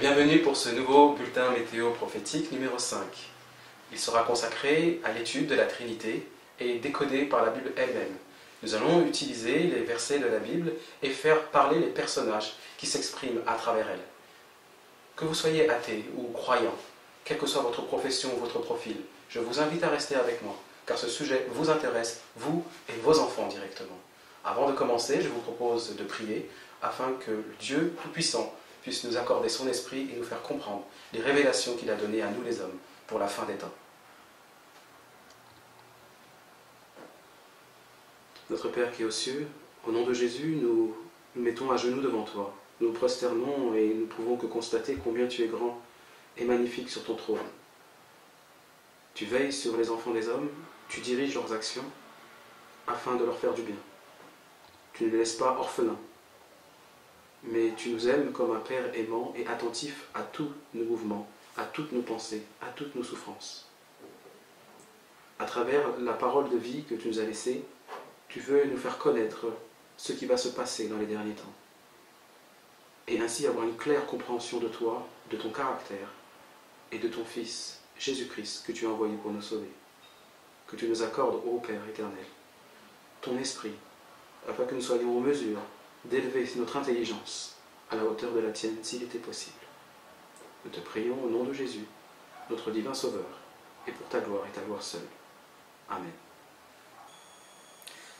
Bienvenue pour ce nouveau bulletin météo prophétique numéro 5. Il sera consacré à l'étude de la Trinité et décodé par la Bible elle-même. Nous allons utiliser les versets de la Bible et faire parler les personnages qui s'expriment à travers elle. Que vous soyez athée ou croyant, quelle que soit votre profession ou votre profil, je vous invite à rester avec moi, car ce sujet vous intéresse, vous et vos enfants directement. Avant de commencer, je vous propose de prier afin que Dieu Tout-Puissant puisse nous accorder son esprit et nous faire comprendre les révélations qu'il a données à nous les hommes pour la fin des temps. Notre Père qui est aux cieux, au nom de Jésus, nous nous mettons à genoux devant toi. Nous nous prosternons et nous ne pouvons que constater combien tu es grand et magnifique sur ton trône. Tu veilles sur les enfants des hommes, tu diriges leurs actions afin de leur faire du bien. Tu ne les laisses pas orphelins, mais tu nous aimes comme un Père aimant et attentif à tous nos mouvements, à toutes nos pensées, à toutes nos souffrances. À travers la parole de vie que tu nous as laissée, tu veux nous faire connaître ce qui va se passer dans les derniers temps, et ainsi avoir une claire compréhension de toi, de ton caractère et de ton Fils, Jésus-Christ, que tu as envoyé pour nous sauver. Que tu nous accordes, ô Père éternel, ton esprit, afin que nous soyons en mesure d'élever notre intelligence à la hauteur de la tienne, s'il était possible. Nous te prions au nom de Jésus, notre divin Sauveur, et pour ta gloire et ta gloire seule. Amen.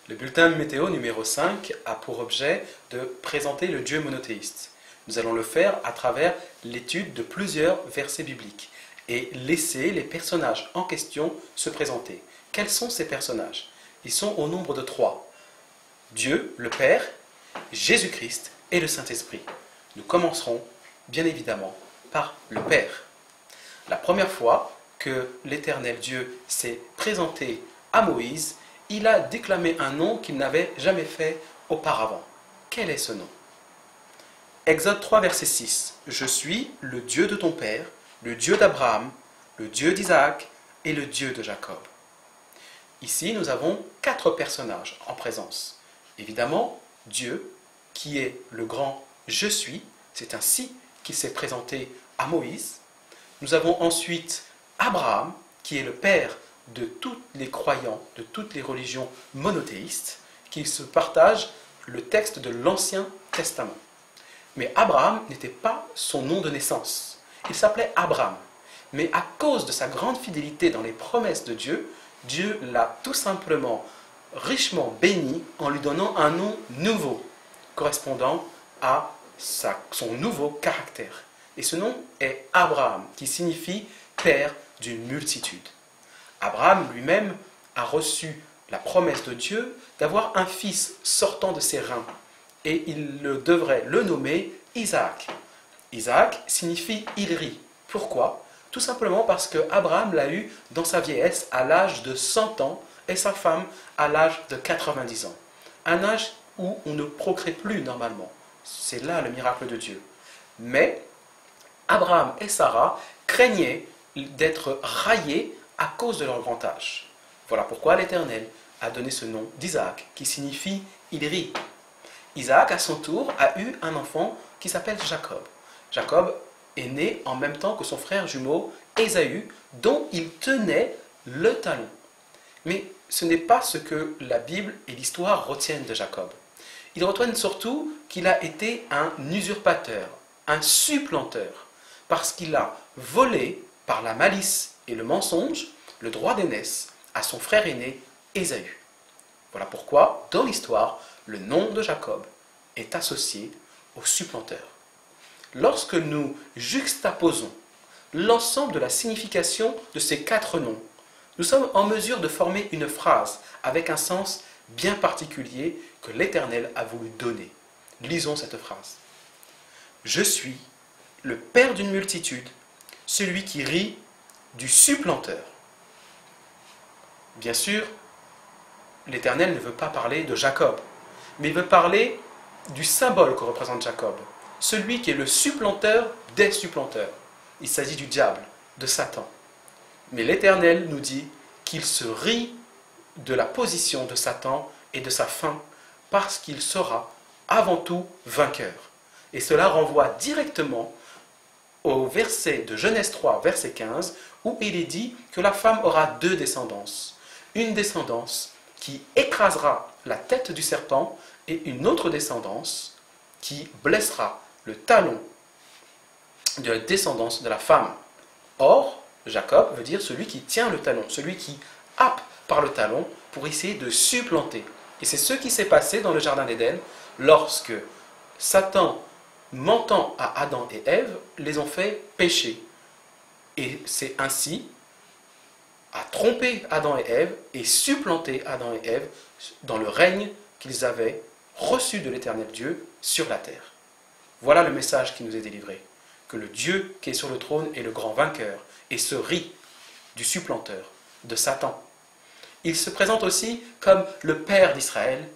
Le bulletin météo numéro 5 a pour objet de présenter le Dieu monothéiste. Nous allons le faire à travers l'étude de plusieurs versets bibliques et laisser les personnages en question se présenter. Quels sont ces personnages? Ils sont au nombre de 3. Dieu, le Père, Jésus-Christ et le Saint-Esprit. Nous commencerons, bien évidemment, par le Père. La première fois que l'Éternel Dieu s'est présenté à Moïse, il a déclamé un nom qu'il n'avait jamais fait auparavant. Quel est ce nom? Exode 3, verset 6. « Je suis le Dieu de ton Père, le Dieu d'Abraham, le Dieu d'Isaac et le Dieu de Jacob. » Ici, nous avons 4 personnages en présence. Évidemment, Dieu, qui est le grand « Je suis », c'est ainsi qu'il s'est présenté à Moïse. Nous avons ensuite Abraham, qui est le père de tous les croyants, de toutes les religions monothéistes, qui se partagent le texte de l'Ancien Testament. Mais Abraham n'était pas son nom de naissance. Il s'appelait Abraham. Mais à cause de sa grande fidélité dans les promesses de Dieu, Dieu l'a tout simplement richement béni en lui donnant un nom nouveau, correspondant à son nouveau caractère. Et ce nom est Abraham, qui signifie père d'une multitude. Abraham lui-même a reçu la promesse de Dieu d'avoir un fils sortant de ses reins, et il devrait le nommer Isaac. Isaac signifie « il rit ». Pourquoi? Tout simplement parce que Abraham l'a eu dans sa vieillesse à l'âge de 100 ans et sa femme à l'âge de 90 ans. Un âge où on ne procrée plus normalement. C'est là le miracle de Dieu. Mais Abraham et Sarah craignaient d'être raillés à cause de leur grand âge. Voilà pourquoi l'Éternel a donné ce nom d'Isaac, qui signifie « il rit ». Isaac, à son tour, a eu un enfant qui s'appelle Jacob. Jacob est né en même temps que son frère jumeau Ésaü, dont il tenait le talon. Mais ce n'est pas ce que la Bible et l'histoire retiennent de Jacob. Ils retiennent surtout qu'il a été un usurpateur, un supplanteur, parce qu'il a volé par la malice et le mensonge le droit d'aînesse à son frère aîné Ésaü. Voilà pourquoi, dans l'histoire, le nom de Jacob est associé au supplanteur. Lorsque nous juxtaposons l'ensemble de la signification de ces 4 noms, nous sommes en mesure de former une phrase avec un sens bien particulier que l'Éternel a voulu donner. Lisons cette phrase. « Je suis le père d'une multitude, celui qui rit du supplanteur. » Bien sûr, l'Éternel ne veut pas parler de Jacob, mais il veut parler du symbole que représente Jacob, celui qui est le supplanteur des supplanteurs. Il s'agit du diable, de Satan. Mais l'Éternel nous dit qu'il se rit de la position de Satan et de sa fin, parce qu'il sera avant tout vainqueur. Et cela renvoie directement au verset de Genèse 3, verset 15, où il est dit que la femme aura deux descendances. Une descendance qui écrasera la tête du serpent et une autre descendance qui blessera le talon de la descendance de la femme. Or, Jacob veut dire celui qui tient le talon, celui qui happe par le talon pour essayer de supplanter. Et c'est ce qui s'est passé dans le jardin d'Éden lorsque Satan, mentant à Adam et Ève, les ont fait pécher. Et c'est ainsi a trompé Adam et Ève et supplanté Adam et Ève dans le règne qu'ils avaient reçu de l'Éternel Dieu sur la terre. Voilà le message qui nous est délivré, que le Dieu qui est sur le trône est le grand vainqueur et se rit du supplanteur, de Satan. Il se présente aussi comme le Père d'Israël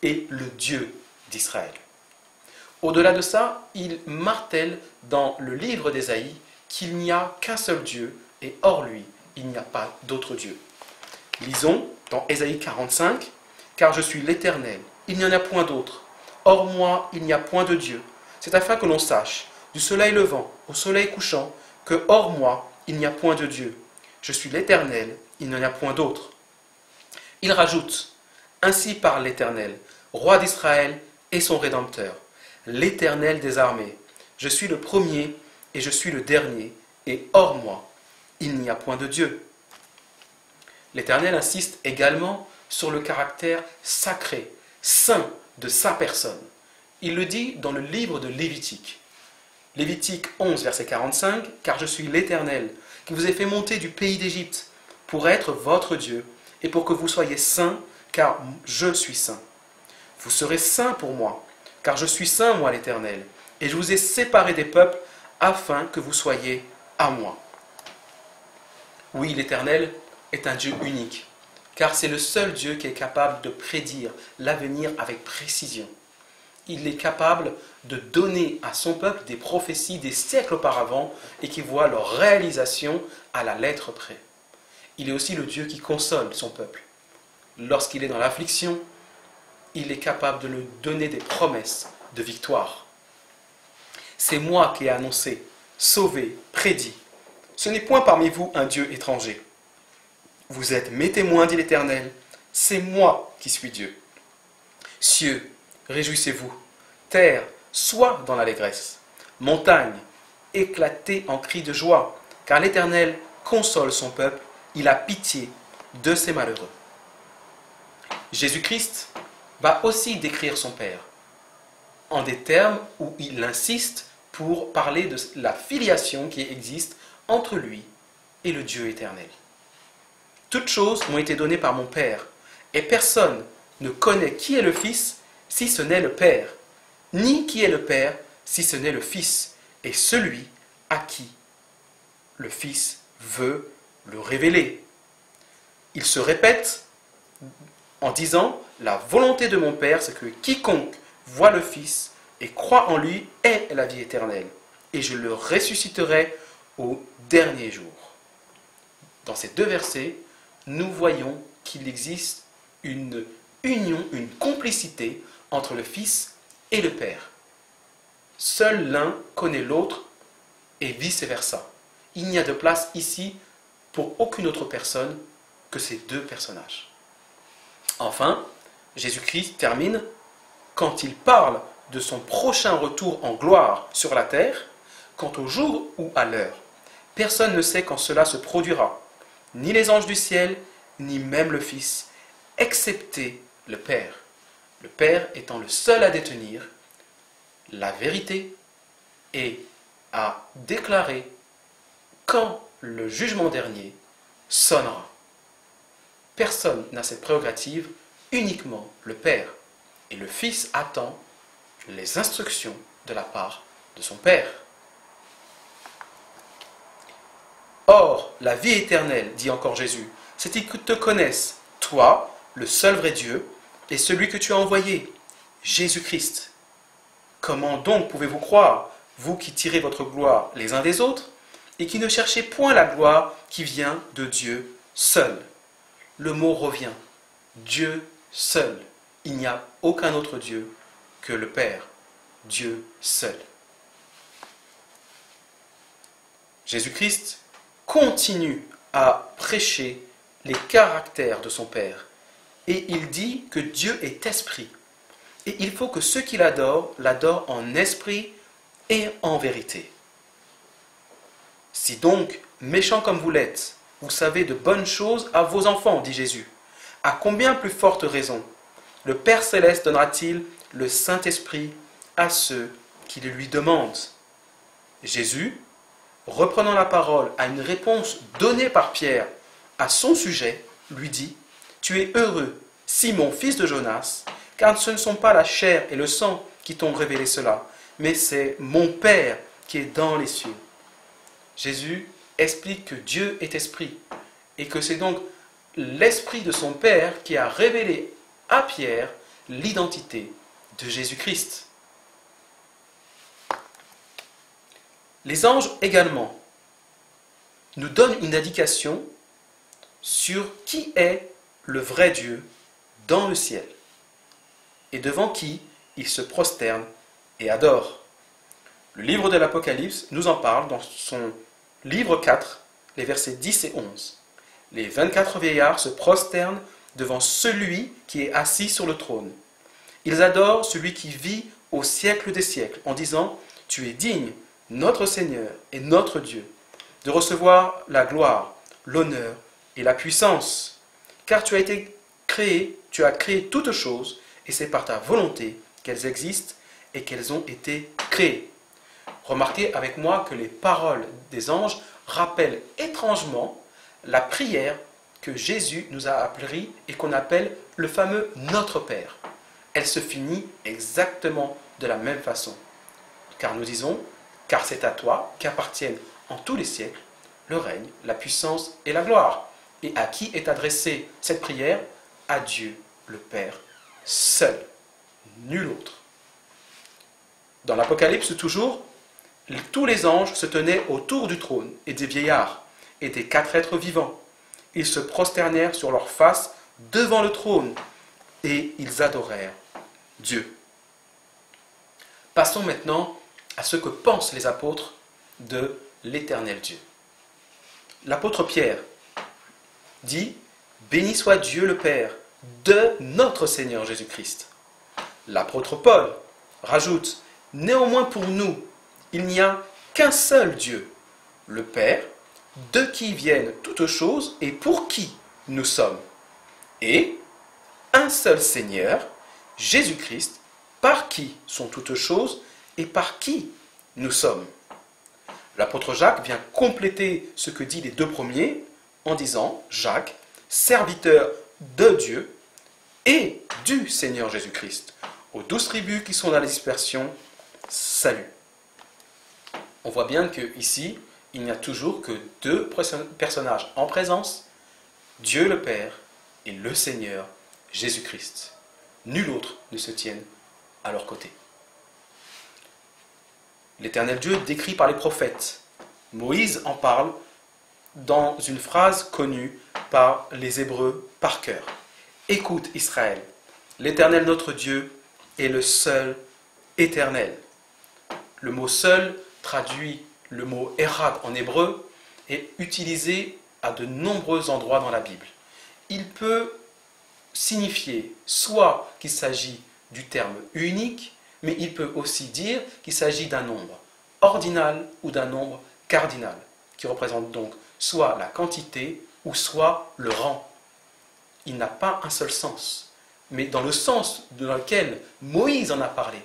et le Dieu d'Israël. Au-delà de ça, il martèle dans le livre d'Ésaïe qu'il n'y a qu'un seul Dieu et hors lui, il n'y a pas d'autre Dieu. Lisons dans Ésaïe 45, « Car je suis l'Éternel, il n'y en a point d'autre. Hors moi, il n'y a point de Dieu. C'est afin que l'on sache, du soleil levant au soleil couchant, que hors moi, il n'y a point de Dieu. Je suis l'Éternel, il n'y en a point d'autre. » Il rajoute, « Ainsi parle l'Éternel, roi d'Israël et son Rédempteur, l'Éternel des armées. Je suis le premier et je suis le dernier, et hors moi, il n'y a point de Dieu. » L'Éternel insiste également sur le caractère sacré, saint de sa personne. Il le dit dans le livre de Lévitique. Lévitique 11, verset 45, « Car je suis l'Éternel, qui vous ai fait monter du pays d'Égypte, pour être votre Dieu, et pour que vous soyez saints, car je suis saint. Vous serez saints pour moi, car je suis saint, moi l'Éternel, et je vous ai séparés des peuples, afin que vous soyez à moi. » Oui, l'Éternel est un Dieu unique, car c'est le seul Dieu qui est capable de prédire l'avenir avec précision. Il est capable de donner à son peuple des prophéties des siècles auparavant et qui voit leur réalisation à la lettre près. Il est aussi le Dieu qui console son peuple. Lorsqu'il est dans l'affliction, il est capable de lui donner des promesses de victoire. C'est moi qui ai annoncé, sauvé, prédit. Ce n'est point parmi vous un Dieu étranger. Vous êtes mes témoins, dit l'Éternel, c'est moi qui suis Dieu. Cieux, réjouissez-vous. Terre, sois dans l'allégresse. Montagne, éclatez en cris de joie, car l'Éternel console son peuple, il a pitié de ses malheureux. Jésus-Christ va aussi décrire son Père, en des termes où il insiste pour parler de la filiation qui existe entre lui et le Dieu éternel. Toutes choses m'ont été données par mon Père, et personne ne connaît qui est le Fils si ce n'est le Père, ni qui est le Père si ce n'est le Fils, et celui à qui le Fils veut le révéler. Il se répète en disant « La volonté de mon Père, c'est que quiconque voit le Fils et croit en lui ait la vie éternelle, et je le ressusciterai au dernier jour. » Dans ces deux versets, nous voyons qu'il existe une union, une complicité entre le Fils et le Père. Seul l'un connaît l'autre et vice-versa. Il n'y a de place ici pour aucune autre personne que ces deux personnages. Enfin, Jésus-Christ termine quand il parle de son prochain retour en gloire sur la terre, quant au jour ou à l'heure. Personne ne sait quand cela se produira, ni les anges du ciel, ni même le Fils, excepté le Père. Le Père étant le seul à détenir la vérité et à déclarer quand le jugement dernier sonnera. Personne n'a cette prérogative, uniquement le Père. Et le Fils attend les instructions de la part de son Père. Or, la vie éternelle, dit encore Jésus, c'est qu'ils te connaissent, toi, le seul vrai Dieu, et celui que tu as envoyé, Jésus-Christ. Comment donc pouvez-vous croire, vous qui tirez votre gloire les uns des autres, et qui ne cherchez point la gloire qui vient de Dieu seul? Le mot revient, Dieu seul. Il n'y a aucun autre Dieu que le Père, Dieu seul. Jésus-Christ continue à prêcher les caractères de son Père. Et il dit que Dieu est esprit. Et il faut que ceux qui l'adorent en esprit et en vérité. Si donc, méchants comme vous l'êtes, vous savez de bonnes choses à vos enfants, dit Jésus, à combien plus forte raison le Père Céleste donnera-t-il le Saint-Esprit à ceux qui le lui demandent? Jésus, reprenant la parole à une réponse donnée par Pierre à son sujet, lui dit, « Tu es heureux, Simon, fils de Jonas, car ce ne sont pas la chair et le sang qui t'ont révélé cela, mais c'est mon Père qui est dans les cieux. » Jésus explique que Dieu est esprit et que c'est donc l'esprit de son Père qui a révélé à Pierre l'identité de Jésus-Christ. Les anges également nous donnent une indication sur qui est le vrai Dieu dans le ciel et devant qui ils se prosternent et adorent. Le livre de l'Apocalypse nous en parle dans son livre 4, les versets 10 et 11. Les 24 vieillards se prosternent devant celui qui est assis sur le trône. Ils adorent celui qui vit au siècle des siècles en disant « Tu es digne, notre Seigneur et notre Dieu, de recevoir la gloire, l'honneur et la puissance, car tu as créé toutes choses et c'est par ta volonté qu'elles existent et qu'elles ont été créées. » Remarquez avec moi que les paroles des anges rappellent étrangement la prière que Jésus nous a appris et qu'on appelle le fameux Notre Père. Elle se finit exactement de la même façon. Car nous disons, car c'est à toi qu'appartiennent en tous les siècles le règne, la puissance et la gloire. Et à qui est adressée cette prière? À Dieu le Père seul, nul autre. Dans l'Apocalypse toujours, tous les anges se tenaient autour du trône et des vieillards et des 4 êtres vivants. Ils se prosternèrent sur leur face devant le trône et ils adorèrent Dieu. Passons maintenant à ce que pensent les apôtres de l'Éternel Dieu. L'apôtre Pierre dit « Béni soit Dieu le Père de notre Seigneur Jésus-Christ ». L'apôtre Paul rajoute « Néanmoins pour nous, il n'y a qu'un seul Dieu, le Père, de qui viennent toutes choses et pour qui nous sommes, et un seul Seigneur, Jésus-Christ, par qui sont toutes choses et par qui nous sommes. » L'apôtre Jacques vient compléter ce que dit les 2 premiers en disant « Jacques, serviteur de Dieu et du Seigneur Jésus-Christ, aux 12 tribus qui sont dans la dispersion, salut. » On voit bien qu'ici, il n'y a toujours que 2 personnages en présence, Dieu le Père et le Seigneur Jésus-Christ. Nul autre ne se tienne à leur côté. L'Éternel Dieu décrit par les prophètes. Moïse en parle dans une phrase connue par les Hébreux par cœur. « Écoute Israël, l'Éternel notre Dieu est le seul éternel. » Le mot « seul » traduit le mot « Erad » en hébreu est utilisé à de nombreux endroits dans la Bible. Il peut signifier soit qu'il s'agit du terme unique, mais il peut aussi dire qu'il s'agit d'un nombre ordinal ou d'un nombre cardinal, qui représente donc soit la quantité ou soit le rang. Il n'a pas un seul sens, mais dans le sens dans lequel Moïse en a parlé,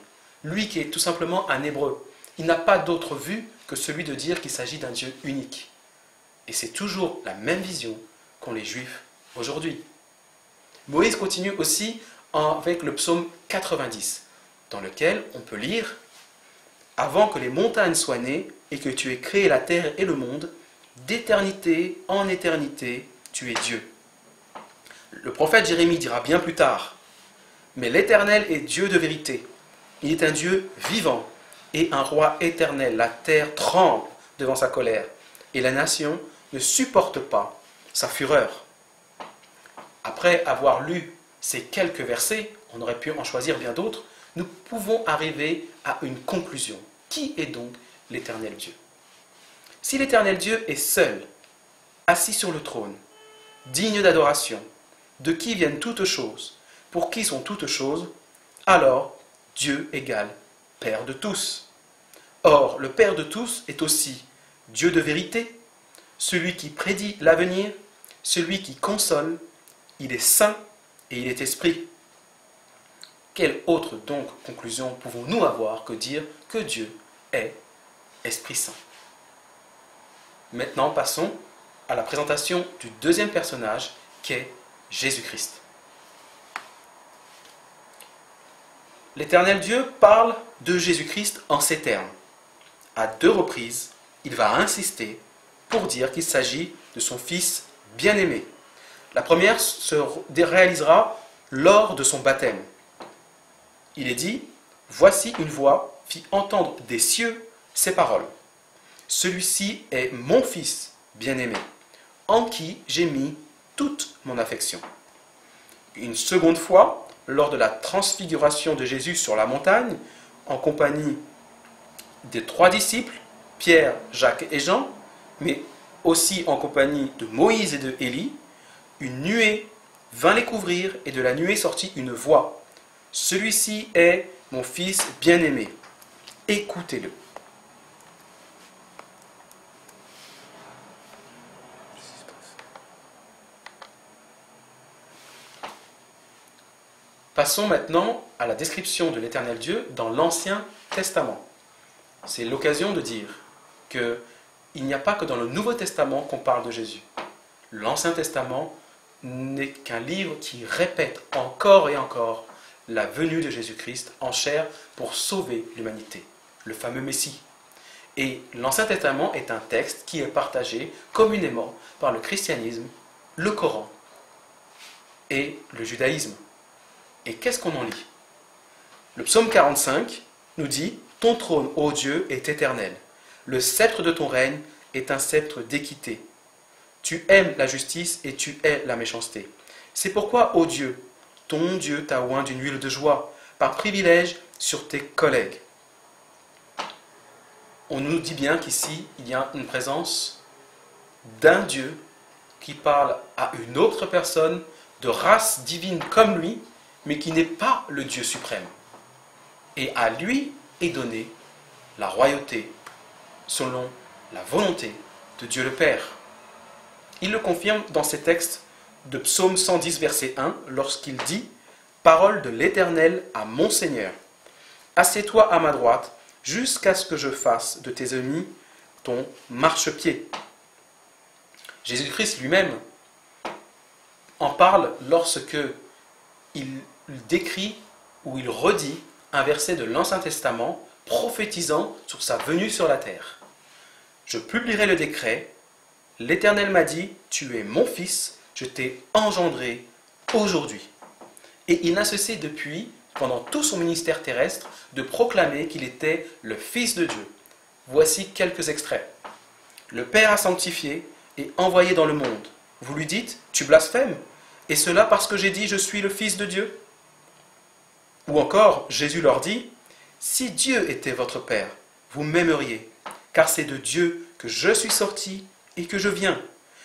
lui qui est tout simplement un hébreu, il n'a pas d'autre vue que celui de dire qu'il s'agit d'un Dieu unique. Et c'est toujours la même vision qu'ont les Juifs aujourd'hui. Moïse continue aussi avec le psaume 90, dans lequel on peut lire « Avant que les montagnes soient nées et que tu aies créé la terre et le monde, d'éternité en éternité, tu es Dieu. » Le prophète Jérémie dira bien plus tard « Mais l'Éternel est Dieu de vérité. Il est un Dieu vivant et un roi éternel. La terre tremble devant sa colère et la nation ne supporte pas sa fureur. » Après avoir lu ces quelques versets, on aurait pu en choisir bien d'autres, nous pouvons arriver à une conclusion. Qui est donc l'Éternel Dieu? Si l'Éternel Dieu est seul, assis sur le trône, digne d'adoration, de qui viennent toutes choses, pour qui sont toutes choses, alors Dieu égale Père de tous. Or, le Père de tous est aussi Dieu de vérité, celui qui prédit l'avenir, celui qui console, il est saint et il est esprit. Quelle autre donc conclusion pouvons-nous avoir que dire que Dieu est Esprit Saint? Maintenant, passons à la présentation du deuxième personnage qu'est Jésus-Christ. L'Éternel Dieu parle de Jésus-Christ en ces termes. À 2 reprises, il va insister pour dire qu'il s'agit de son Fils bien-aimé. La première se réalisera lors de son baptême. Il est dit, « Voici une voix fit entendre des cieux ces paroles. Celui-ci est mon Fils bien-aimé, en qui j'ai mis toute mon affection. » Une seconde fois, lors de la transfiguration de Jésus sur la montagne, en compagnie des 3 disciples, Pierre, Jacques et Jean, mais aussi en compagnie de Moïse et de Élie, une nuée vint les couvrir et de la nuée sortit une voix. « Celui-ci est mon Fils bien-aimé. Écoutez-le. » Passons maintenant à la description de l'Éternel Dieu dans l'Ancien Testament. C'est l'occasion de dire qu'il n'y a pas que dans le Nouveau Testament qu'on parle de Jésus. L'Ancien Testament n'est qu'un livre qui répète encore et encore la venue de Jésus-Christ en chair pour sauver l'humanité, le fameux Messie. Et l'Ancien Testament est un texte qui est partagé communément par le christianisme, le Coran et le judaïsme. Et qu'est-ce qu'on en lit? Le psaume 45 nous dit « Ton trône, ô Dieu, est éternel. Le sceptre de ton règne est un sceptre d'équité. Tu aimes la justice et tu hais la méchanceté. C'est pourquoi, ô Dieu, ton Dieu t'a oint d'une huile de joie, par privilège sur tes collègues. » On nous dit bien qu'ici, il y a une présence d'un Dieu qui parle à une autre personne de race divine comme lui, mais qui n'est pas le Dieu suprême. Et à lui est donnée la royauté selon la volonté de Dieu le Père. Il le confirme dans ses textes de Psaume 110, verset 1, lorsqu'il dit « Parole de l'Éternel à mon Seigneur, assieds-toi à ma droite, jusqu'à ce que je fasse de tes ennemis ton marchepied. » Jésus-Christ lui-même en parle lorsque il décrit ou il redit un verset de l'Ancien Testament prophétisant sur sa venue sur la terre. « Je publierai le décret. L'Éternel m'a dit, tu es mon fils, je t'ai engendré aujourd'hui. » Et il n'a cessé depuis, pendant tout son ministère terrestre, de proclamer qu'il était le Fils de Dieu. Voici quelques extraits. « Le Père a sanctifié et envoyé dans le monde. Vous lui dites, tu blasphèmes, et cela parce que j'ai dit, je suis le Fils de Dieu. » Ou encore, Jésus leur dit, « Si Dieu était votre Père, vous m'aimeriez, car c'est de Dieu que je suis sorti et que je viens.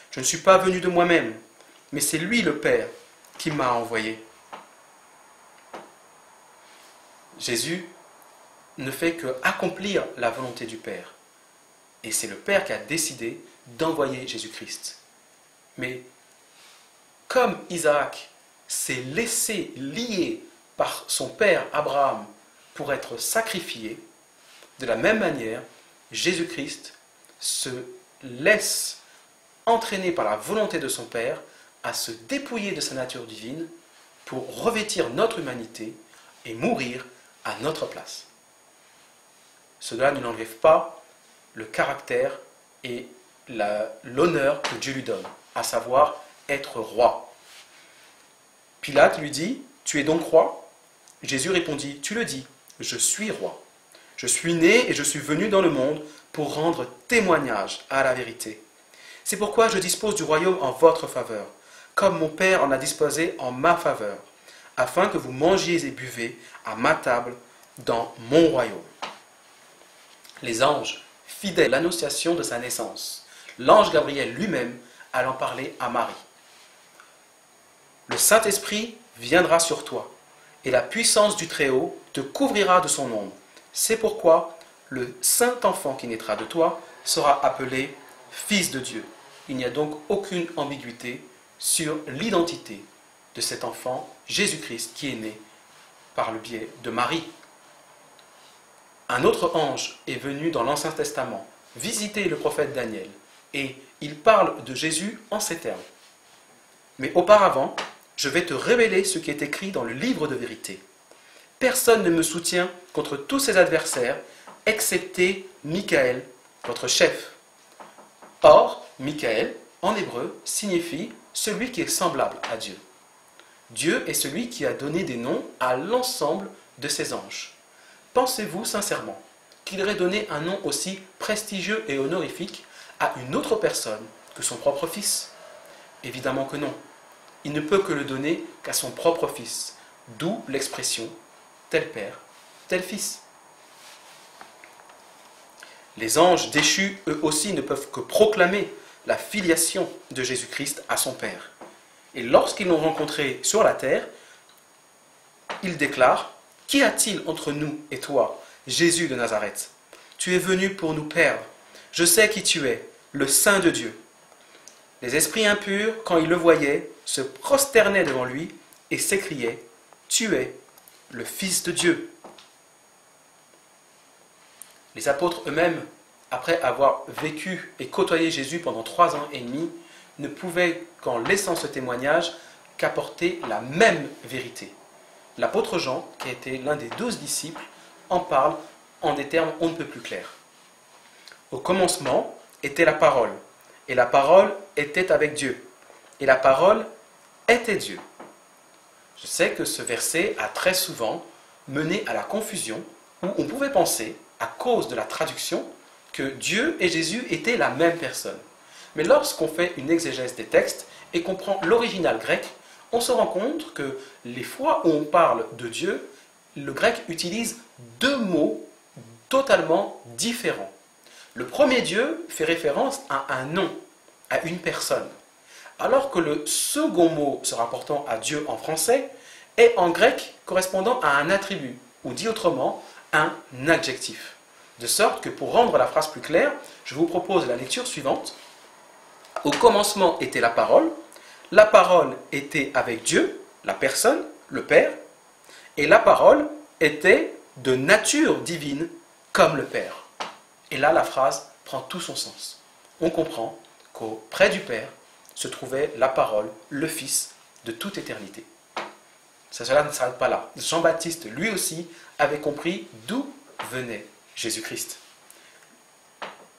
Je ne suis pas venu de moi-même, mais c'est lui le Père qui m'a envoyé. » Jésus ne fait que accomplir la volonté du Père. Et c'est le Père qui a décidé d'envoyer Jésus-Christ. Mais comme Isaac s'est laissé lier par son père Abraham pour être sacrifié, de la même manière, Jésus-Christ se laisse entraîner par la volonté de son Père à se dépouiller de sa nature divine pour revêtir notre humanité et mourir à notre place. Cela ne n'enlève pas le caractère et l'honneur que Dieu lui donne, à savoir être roi. Pilate lui dit, « Tu es donc roi ?» Jésus répondit, « Tu le dis, je suis roi. Je suis né et je suis venu dans le monde pour rendre témoignage à la vérité. C'est pourquoi je dispose du royaume en votre faveur, comme mon Père en a disposé en ma faveur, afin que vous mangiez et buvez à ma table dans mon royaume. » Les anges fidèle à l'annonciation de sa naissance, l'ange Gabriel lui-même allant parler à Marie. Le Saint-Esprit viendra sur toi, et la puissance du Très-Haut te couvrira de son ombre. C'est pourquoi le saint enfant qui naîtra de toi sera appelé Fils de Dieu. Il n'y a donc aucune ambiguïté sur l'identité de cet enfant, Jésus-Christ, qui est né par le biais de Marie. Un autre ange est venu dans l'Ancien Testament visiter le prophète Daniel, et il parle de Jésus en ces termes. Mais auparavant, je vais te révéler ce qui est écrit dans le livre de vérité. Personne ne me soutient contre tous ses adversaires, excepté Michaël, votre chef. Or, Michaël, en hébreu, signifie celui qui est semblable à Dieu. Dieu est celui qui a donné des noms à l'ensemble de ses anges. Pensez-vous sincèrement qu'il aurait donné un nom aussi prestigieux et honorifique à une autre personne que son propre fils? Évidemment que non. Il ne peut que le donner qu'à son propre fils, d'où l'expression « tel père, tel fils ». Les anges déchus, eux aussi, ne peuvent que proclamer la filiation de Jésus-Christ à son Père. Et lorsqu'ils l'ont rencontré sur la terre, ils déclarent « Qu'y a-t-il entre nous et toi, Jésus de Nazareth? Tu es venu pour nous perdre. Je sais qui tu es, le Saint de Dieu. » Les esprits impurs, quand ils le voyaient, se prosternaient devant lui et s'écriaient « Tu es le Fils de Dieu. » Les apôtres eux-mêmes, après avoir vécu et côtoyé Jésus pendant 3 ans et demi, ne pouvaient, qu'en laissant ce témoignage, qu'apporter la même vérité. L'apôtre Jean, qui était l'un des 12 disciples, en parle en des termes on ne peut plus clairs. Au commencement était la parole, et la parole était avec Dieu, et la parole était Dieu. Je sais que ce verset a très souvent mené à la confusion, où on pouvait penser, à cause de la traduction, que Dieu et Jésus étaient la même personne. Mais lorsqu'on fait une exégèse des textes et qu'on prend l'original grec, on se rend compte que les fois où on parle de Dieu, le grec utilise 2 mots totalement différents. Le premier Dieu fait référence à un nom, à une personne, alors que le second mot se rapportant à Dieu en français est en grec correspondant à un attribut, ou dit autrement, un adjectif. De sorte que pour rendre la phrase plus claire, je vous propose la lecture suivante. Au commencement était la parole était avec Dieu, la personne, le Père, et la parole était de nature divine comme le Père. Et là, la phrase prend tout son sens. On comprend qu'auprès du Père se trouvait la parole, le Fils de toute éternité. Cela ne s'arrête pas là. Jean-Baptiste, lui aussi, avait compris d'où venait Jésus-Christ.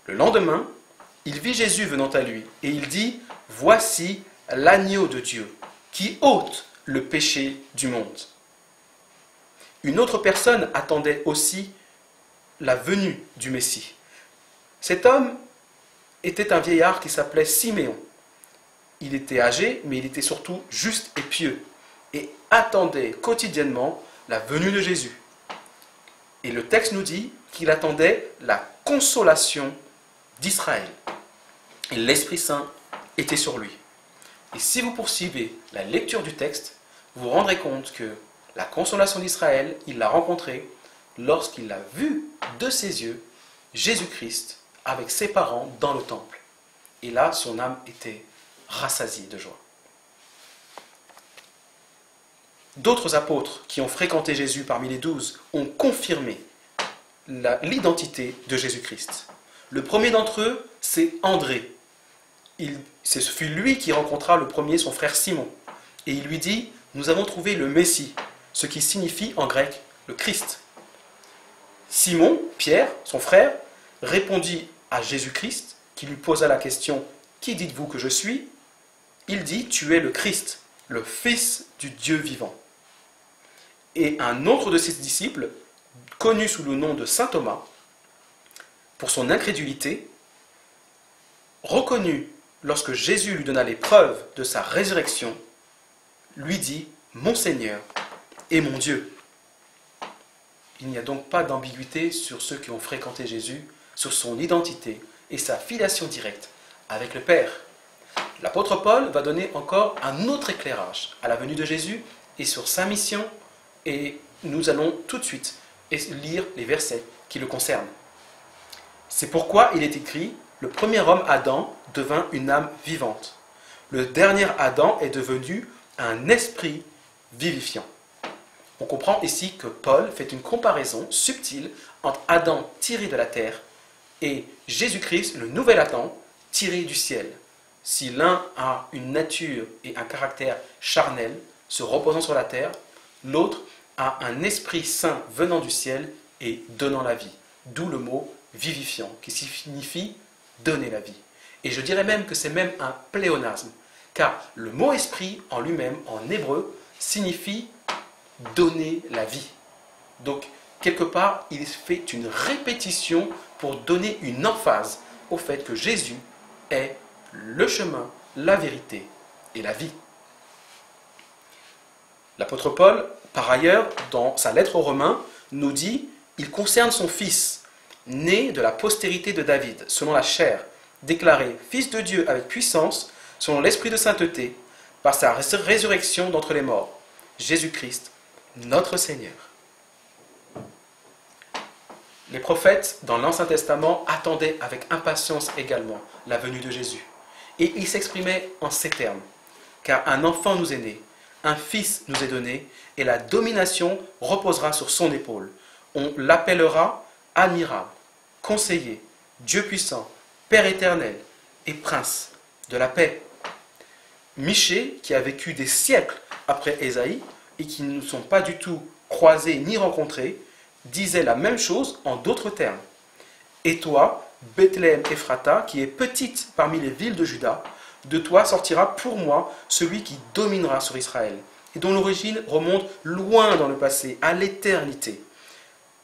Le lendemain, il vit Jésus venant à lui, et il dit « Voici l'agneau de Dieu, qui ôte le péché du monde. » Une autre personne attendait aussi la venue du Messie. Cet homme était un vieillard qui s'appelait Siméon. Il était âgé, mais il était surtout juste et pieux, et attendait quotidiennement la venue de Jésus. Et le texte nous dit qu'il attendait la consolation d'Israël. Et l'Esprit Saint était sur lui. Et si vous poursuivez la lecture du texte, vous vous rendrez compte que la consolation d'Israël, il l'a rencontrée lorsqu'il a vu de ses yeux Jésus-Christ avec ses parents dans le temple. Et là, son âme était rassasiée de joie. D'autres apôtres qui ont fréquenté Jésus parmi les 12 ont confirmé l'identité de Jésus-Christ. Le premier d'entre eux, c'est André. Ce fut lui qui rencontra le premier son frère Simon. Et il lui dit « Nous avons trouvé le Messie », ce qui signifie en grec le Christ. Simon, Pierre, son frère, répondit à Jésus-Christ, qui lui posa la question « Qui dites-vous que je suis ?» Il dit « Tu es le Christ, le Fils du Dieu vivant. » Et un autre de ses disciples, connu sous le nom de Saint Thomas, pour son incrédulité, reconnu lorsque Jésus lui donna les preuves de sa résurrection, lui dit « Mon Seigneur et mon Dieu ». Il n'y a donc pas d'ambiguïté sur ceux qui ont fréquenté Jésus sur son identité et sa filiation directe avec le Père. L'apôtre Paul va donner encore un autre éclairage à la venue de Jésus et sur sa mission, et nous allons tout de suite lire les versets qui le concernent. C'est pourquoi il est écrit, le premier homme Adam devint une âme vivante. Le dernier Adam est devenu un esprit vivifiant. On comprend ici que Paul fait une comparaison subtile entre Adam tiré de la terre et Jésus-Christ, le nouvel Adam, tiré du ciel. Si l'un a une nature et un caractère charnel, se reposant sur la terre, l'autre a un esprit saint venant du ciel et donnant la vie. D'où le mot vivifiant, qui signifie donner la vie. Et je dirais même que c'est même un pléonasme, car le mot esprit en lui-même, en hébreu, signifie donner la vie. Donc, quelque part, il fait une répétition pour donner une emphase au fait que Jésus est le chemin, la vérité et la vie. L'apôtre Paul, par ailleurs, dans sa lettre aux Romains, nous dit « Il concerne son fils, né de la postérité de David, selon la chair, déclaré fils de Dieu avec puissance, selon l'esprit de sainteté, par sa résurrection d'entre les morts, Jésus-Christ, notre Seigneur. » Les prophètes, dans l'Ancien Testament, attendaient avec impatience également la venue de Jésus. Et ils s'exprimaient en ces termes. « Car un enfant nous est né, un fils nous est donné, et la domination reposera sur son épaule. On l'appellera admirable, conseiller, Dieu puissant, Père éternel et prince de la paix. » Michée, qui a vécu des siècles après Ésaïe, et qui ne sont pas du tout croisés ni rencontrés, disait la même chose en d'autres termes. « Et toi, Bethléem Ephrata, qui est petite parmi les villes de Juda, de toi sortira pour moi celui qui dominera sur Israël, et dont l'origine remonte loin dans le passé, à l'éternité.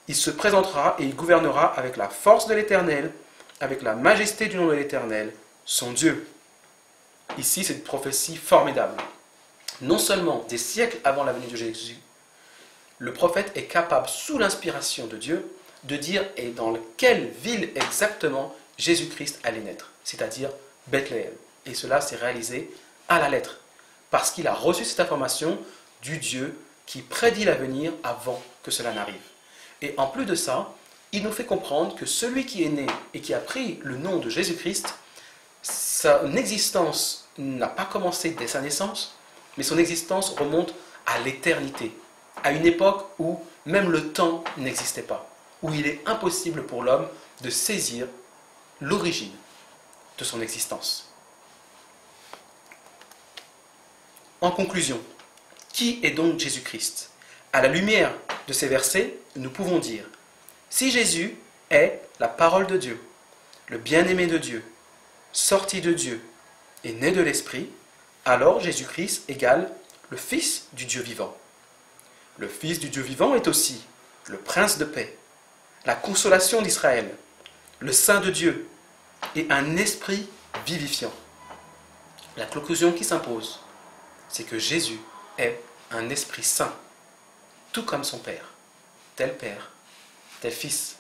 Il se présentera et il gouvernera avec la force de l'Éternel, avec la majesté du nom de l'Éternel, son Dieu. » Ici, c'est une prophétie formidable. Non seulement des siècles avant la venue de Jésus, le prophète est capable, sous l'inspiration de Dieu, de dire et dans quelle ville exactement Jésus-Christ allait naître, c'est-à-dire Bethléem. Et cela s'est réalisé à la lettre, parce qu'il a reçu cette information du Dieu qui prédit l'avenir avant que cela n'arrive. Et en plus de ça, il nous fait comprendre que celui qui est né et qui a pris le nom de Jésus-Christ, son existence n'a pas commencé dès sa naissance, mais son existence remonte à l'éternité, à une époque où même le temps n'existait pas, où il est impossible pour l'homme de saisir l'origine de son existence. En conclusion, qui est donc Jésus-Christ? À la lumière de ces versets, nous pouvons dire, si Jésus est la parole de Dieu, le bien-aimé de Dieu, sorti de Dieu et né de l'Esprit, alors Jésus-Christ égale le Fils du Dieu vivant. Le Fils du Dieu vivant est aussi le Prince de paix, la consolation d'Israël, le Saint de Dieu et un esprit vivifiant. La conclusion qui s'impose, c'est que Jésus est un esprit saint, tout comme son Père, tel Fils.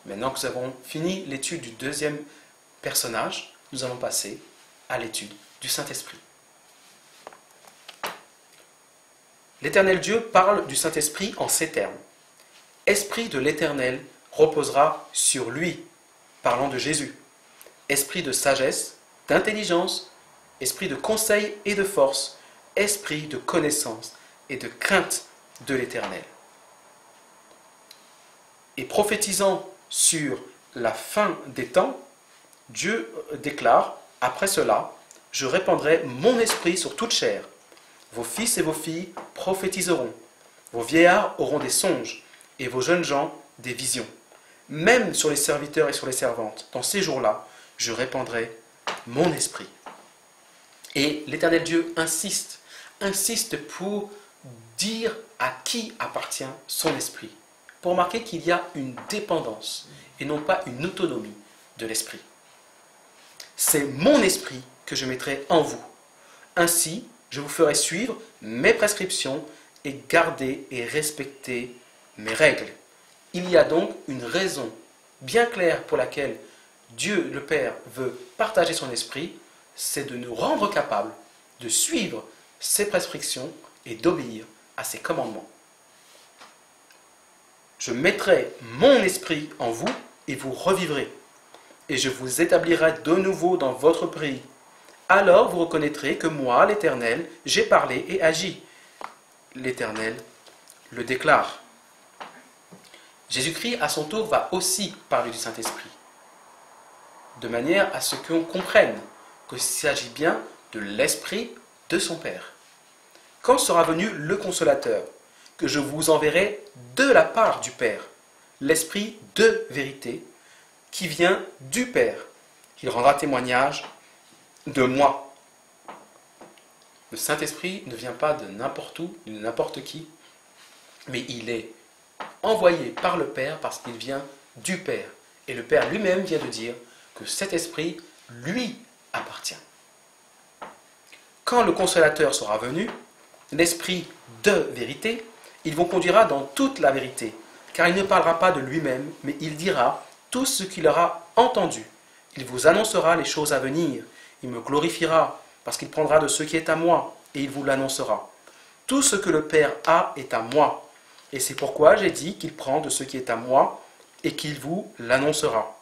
Maintenant que nous avons fini l'étude du deuxième personnage, nous allons passer à l'étude du Saint-Esprit. L'Éternel Dieu parle du Saint-Esprit en ces termes. « Esprit de l'Éternel reposera sur lui », parlant de Jésus. Esprit de sagesse, d'intelligence, esprit de conseil et de force, esprit de connaissance et de crainte de l'Éternel. Et prophétisant sur la fin des temps, Dieu déclare, après cela, « Je répandrai mon esprit sur toute chair. Vos fils et vos filles prophétiseront, vos vieillards auront des songes, et vos jeunes gens des visions. Même sur les serviteurs et sur les servantes, dans ces jours-là, je répandrai mon esprit. » Et l'Éternel Dieu insiste pour dire à qui appartient son esprit, pour marquer qu'il y a une dépendance et non pas une autonomie de l'esprit. C'est mon esprit que je mettrai en vous. Ainsi, je vous ferai suivre mes prescriptions et garder et respecter mes règles. Il y a donc une raison bien claire pour laquelle Dieu le Père veut partager son esprit, c'est de nous rendre capables de suivre ses prescriptions et d'obéir à ses commandements. Je mettrai mon esprit en vous et vous revivrez, et je vous établirai de nouveau dans votre pays. Alors vous reconnaîtrez que moi, l'Éternel, j'ai parlé et agi. L'Éternel le déclare. Jésus-Christ, à son tour, va aussi parler du Saint-Esprit, de manière à ce qu'on comprenne qu'il s'agit bien de l'Esprit de son Père. Quand sera venu le Consolateur, que je vous enverrai de la part du Père, l'Esprit de vérité, qui vient du Père, il rendra témoignage de moi. Le Saint-Esprit ne vient pas de n'importe où, de n'importe qui, mais il est envoyé par le Père parce qu'il vient du Père. Et le Père lui-même vient de dire que cet esprit lui appartient. Quand le Consolateur sera venu, l'Esprit de vérité, il vous conduira dans toute la vérité, car il ne parlera pas de lui-même, mais il dira tout ce qu'il aura entendu. Il vous annoncera les choses à venir. Il me glorifiera, parce qu'il prendra de ce qui est à moi, et il vous l'annoncera. Tout ce que le Père a est à moi, et c'est pourquoi j'ai dit qu'il prend de ce qui est à moi, et qu'il vous l'annoncera.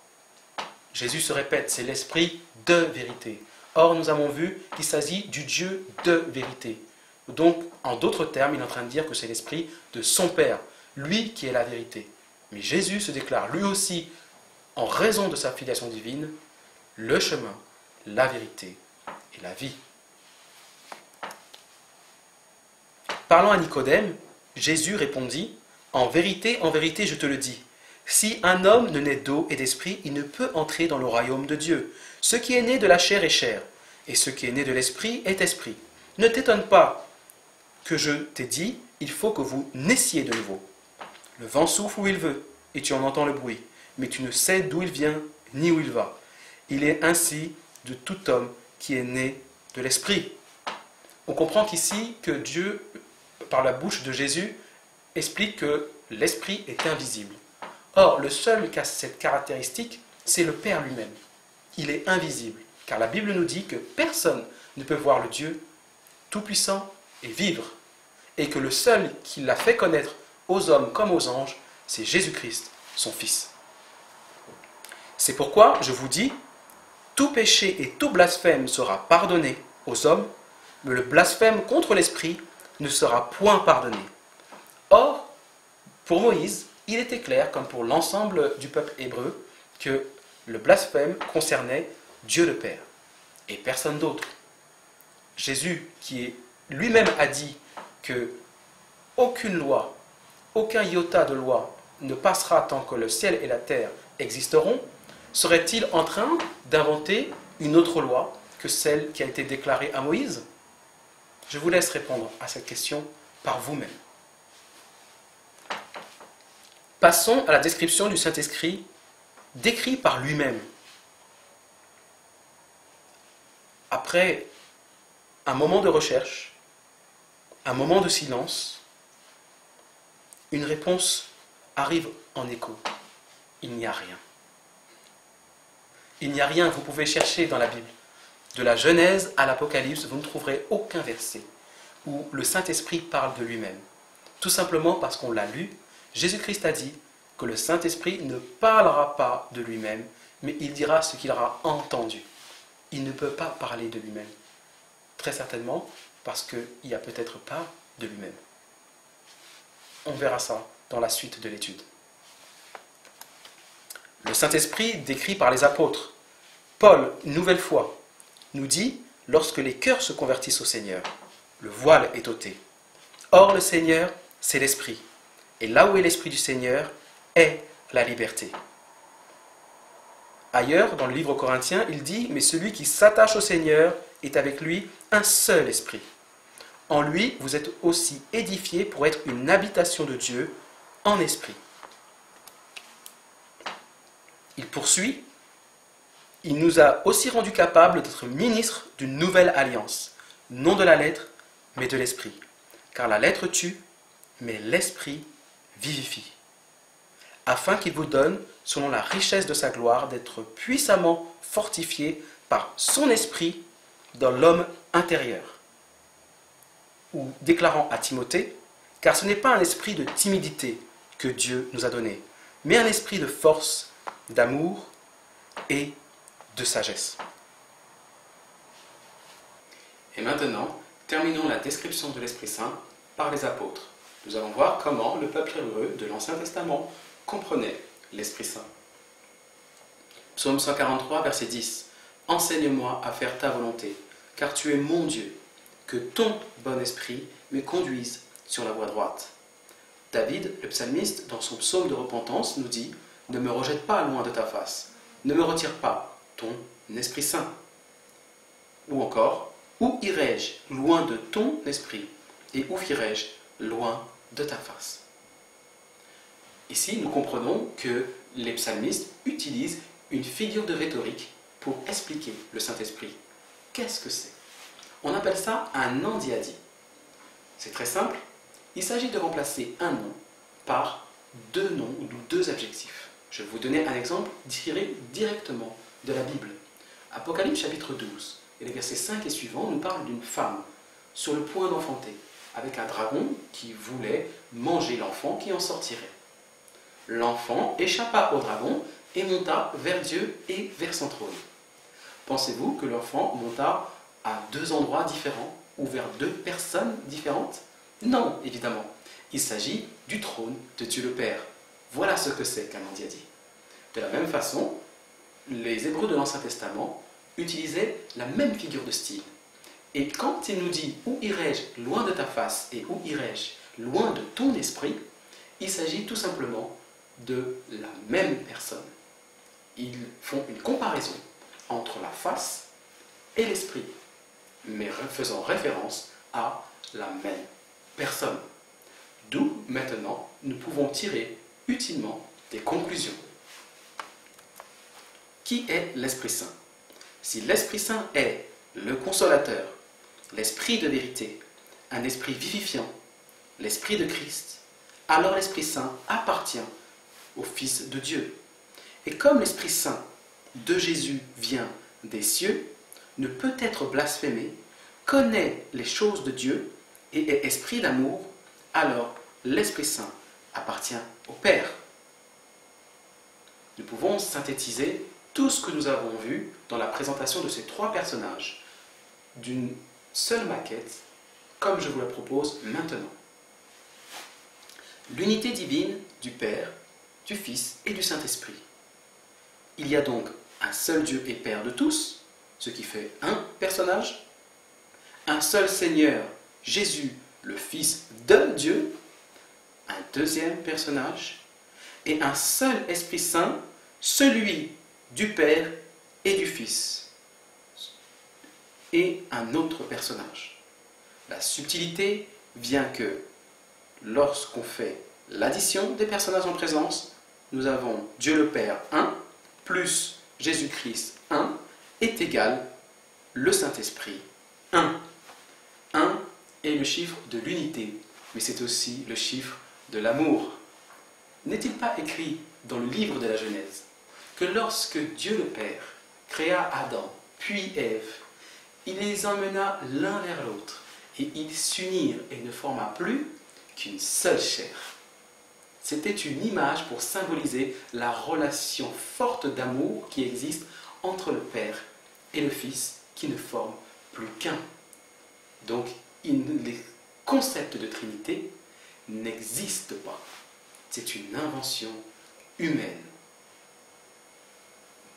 Jésus se répète, c'est l'Esprit de vérité. Or, nous avons vu qu'il s'agit du Dieu de vérité. Donc, en d'autres termes, il est en train de dire que c'est l'Esprit de son Père, lui qui est la vérité. Mais Jésus se déclare lui aussi, en raison de sa filiation divine, le chemin, la vérité et la vie. Parlant à Nicodème, Jésus répondit, en vérité, je te le dis, si un homme ne naît d'eau et d'esprit, il ne peut entrer dans le royaume de Dieu. Ce qui est né de la chair est chair, et ce qui est né de l'esprit est esprit. Ne t'étonne pas que je t'ai dit, il faut que vous naissiez de nouveau. Le vent souffle où il veut, et tu en entends le bruit, mais tu ne sais d'où il vient, ni où il va. Il est ainsi de tout homme qui est né de l'esprit. On comprend qu'ici que Dieu, par la bouche de Jésus, explique que l'esprit est invisible. Or, le seul qui a cette caractéristique, c'est le Père lui-même. Il est invisible, car la Bible nous dit que personne ne peut voir le Dieu tout-puissant et vivre, et que le seul qui l'a fait connaître aux hommes comme aux anges, c'est Jésus-Christ, son Fils. C'est pourquoi, je vous dis, tout péché et tout blasphème sera pardonné aux hommes, mais le blasphème contre l'Esprit ne sera point pardonné. Or, pour Moïse, il était clair, comme pour l'ensemble du peuple hébreu, que le blasphème concernait Dieu le Père et personne d'autre. Jésus, qui lui-même a dit que aucune loi, aucun iota de loi ne passera tant que le ciel et la terre existeront, serait-il en train d'inventer une autre loi que celle qui a été déclarée à Moïse? Je vous laisse répondre à cette question par vous-même. Passons à la description du Saint-Esprit décrit par lui-même. Après un moment de recherche, un moment de silence, une réponse arrive en écho. Il n'y a rien. Il n'y a rien, vous pouvez chercher dans la Bible. De la Genèse à l'Apocalypse, vous ne trouverez aucun verset où le Saint-Esprit parle de lui-même. Tout simplement parce qu'on l'a lu, Jésus-Christ a dit que le Saint-Esprit ne parlera pas de lui-même, mais il dira ce qu'il aura entendu. Il ne peut pas parler de lui-même. Très certainement parce qu'il n'y a peut-être pas de lui-même. On verra ça dans la suite de l'étude. Le Saint-Esprit décrit par les apôtres. Paul, une nouvelle fois, nous dit « Lorsque les cœurs se convertissent au Seigneur, le voile est ôté. Or, le Seigneur, c'est l'Esprit. Et là où est l'Esprit du Seigneur, est la liberté. » Ailleurs, dans le livre aux Corinthiens, il dit « Mais celui qui s'attache au Seigneur est avec lui un seul esprit. En lui, vous êtes aussi édifiés pour être une habitation de Dieu en esprit. » Il poursuit « Il nous a aussi rendus capables d'être ministres d'une nouvelle alliance, non de la lettre, mais de l'esprit. Car la lettre tue, mais l'esprit vivifie. » afin qu'il vous donne, selon la richesse de sa gloire, d'être puissamment fortifié par son esprit dans l'homme intérieur. Ou déclarant à Timothée, car ce n'est pas un esprit de timidité que Dieu nous a donné, mais un esprit de force, d'amour et de sagesse. Et maintenant, terminons la description de l'Esprit Saint par les apôtres. Nous allons voir comment le peuple hébreu de l'Ancien Testament comprenait l'Esprit Saint. Psaume 143, verset 10. « Enseigne-moi à faire ta volonté, car tu es mon Dieu. Que ton bon esprit me conduise sur la voie droite. » David, le psalmiste, dans son psaume de repentance, nous dit « Ne me rejette pas loin de ta face, ne me retire pas ton Esprit Saint. » Ou encore « Où irai-je loin de ton esprit, et où fuirai-je loin de ta face ?» Ici, nous comprenons que les psalmistes utilisent une figure de rhétorique pour expliquer le Saint-Esprit. Qu'est-ce que c'est? On appelle ça un endiadi. C'est très simple. Il s'agit de remplacer un nom par deux noms ou deux adjectifs. Je vais vous donner un exemple tiré directement de la Bible. Apocalypse chapitre 12, et les versets 5 et suivants nous parlent d'une femme sur le point d'enfanter, avec un dragon qui voulait manger l'enfant qui en sortirait. L'enfant échappa au dragon et monta vers Dieu et vers son trône. Pensez-vous que l'enfant monta à deux endroits différents ou vers deux personnes différentes? Non, évidemment. Il s'agit du trône de Dieu le Père. Voilà ce que c'est qu'un endiadi. De la même façon, les Hébreux de l'Ancien Testament utilisaient la même figure de style. Et quand il nous dit « Où irai-je loin de ta face et où irai-je loin de ton esprit ?» il s'agit tout simplement de la même personne. Ils font une comparaison entre la face et l'esprit, mais faisant référence à la même personne. D'où, maintenant, nous pouvons tirer utilement des conclusions. Qui est l'Esprit Saint? Si l'Esprit Saint est le consolateur, l'Esprit de vérité, un esprit vivifiant, l'Esprit de Christ, alors l'Esprit Saint appartient au Fils de Dieu. Et comme l'Esprit Saint de Jésus vient des cieux, ne peut être blasphémé, connaît les choses de Dieu et est esprit d'amour, alors l'Esprit Saint appartient au Père. Nous pouvons synthétiser tout ce que nous avons vu dans la présentation de ces trois personnages d'une seule maquette, comme je vous la propose maintenant. L'unité divine du Père, du Fils et du Saint-Esprit. Il y a donc un seul Dieu et Père de tous, ce qui fait un personnage, un seul Seigneur, Jésus, le Fils de Dieu, un deuxième personnage, et un seul Esprit Saint, celui du Père et du Fils, et un autre personnage. La subtilité vient que lorsqu'on fait l'addition des personnages en présence, nous avons Dieu le Père 1, plus Jésus-Christ 1, est égal le Saint-Esprit 1. 1 est le chiffre de l'unité, mais c'est aussi le chiffre de l'amour. N'est-il pas écrit dans le livre de la Genèse que lorsque Dieu le Père créa Adam, puis Ève, il les emmena l'un vers l'autre, et ils s'unirent et ne forma plus qu'une seule chair. C'était une image pour symboliser la relation forte d'amour qui existe entre le Père et le Fils, qui ne forment plus qu'un. Donc, les concepts de Trinité n'existent pas. C'est une invention humaine.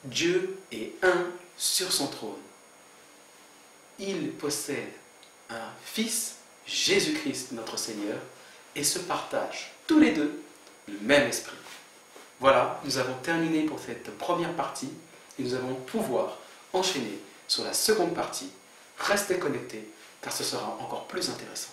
Dieu est un sur son trône. Il possède un Fils, Jésus-Christ notre Seigneur, et se partagent tous les deux le même esprit. Voilà, nous avons terminé pour cette première partie et nous allons pouvoir enchaîner sur la seconde partie. Restez connectés car ce sera encore plus intéressant.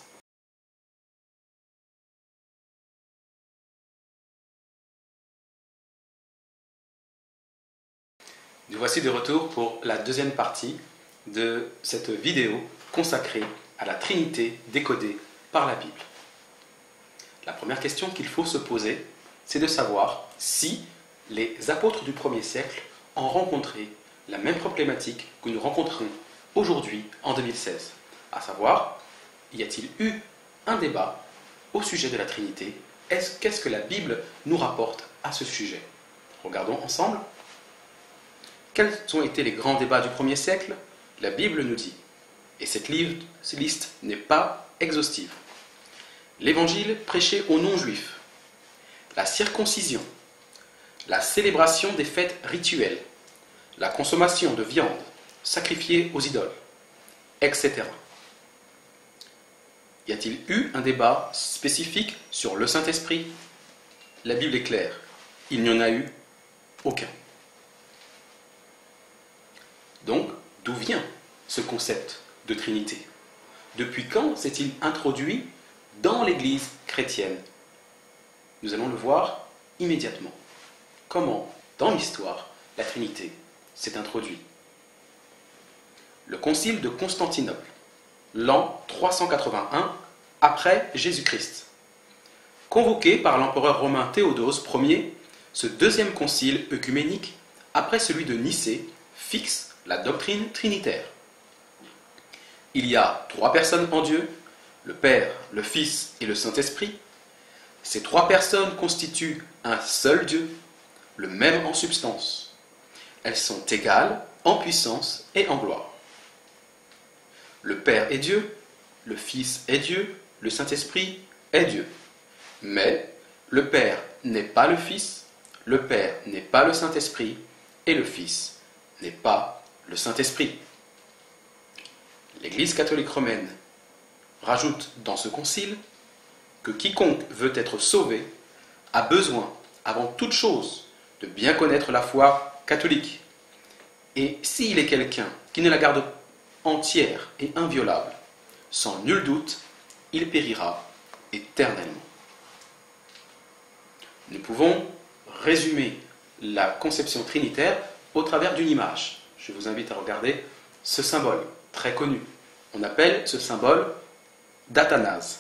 Nous voici de retour pour la deuxième partie de cette vidéo consacrée à la Trinité décodée par la Bible. La première question qu'il faut se poser, c'est de savoir si les apôtres du 1er siècle ont rencontré la même problématique que nous rencontrons aujourd'hui en 2016. À savoir, y a-t-il eu un débat au sujet de la Trinité? Qu'est-ce que la Bible nous rapporte à ce sujet? Regardons ensemble. Quels ont été les grands débats du 1er siècle? La Bible nous dit, et cette liste n'est pas exhaustive. L'évangile prêché aux non-juifs, la circoncision, la célébration des fêtes rituelles, la consommation de viande sacrifiée aux idoles, etc. Y a-t-il eu un débat spécifique sur le Saint-Esprit? La Bible est claire, il n'y en a eu aucun. Donc, d'où vient ce concept de Trinité? Depuis quand s'est-il introduit dans l'Église chrétienne? Nous allons le voir immédiatement. Comment, dans l'histoire, la Trinité s'est introduite? Le Concile de Constantinople, l'an 381 après Jésus-Christ. Convoqué par l'empereur romain Théodose Ier, ce deuxième concile œcuménique, après celui de Nicée, fixe la doctrine trinitaire. Il y a 3 personnes en Dieu, le Père, le Fils et le Saint-Esprit. Ces 3 personnes constituent un seul Dieu, le même en substance. Elles sont égales en puissance et en gloire. Le Père est Dieu, le Fils est Dieu, le Saint-Esprit est Dieu. Mais le Père n'est pas le Fils, le Père n'est pas le Saint-Esprit, et le Fils n'est pas le Saint-Esprit. L'Église catholique romaine rajoute dans ce concile que quiconque veut être sauvé a besoin, avant toute chose, de bien connaître la foi catholique. Et s'il est quelqu'un qui ne la garde entière et inviolable, sans nul doute, il périra éternellement. Nous pouvons résumer la conception trinitaire au travers d'une image. Je vous invite à regarder ce symbole très connu. On appelle ce symbole d'Athanase.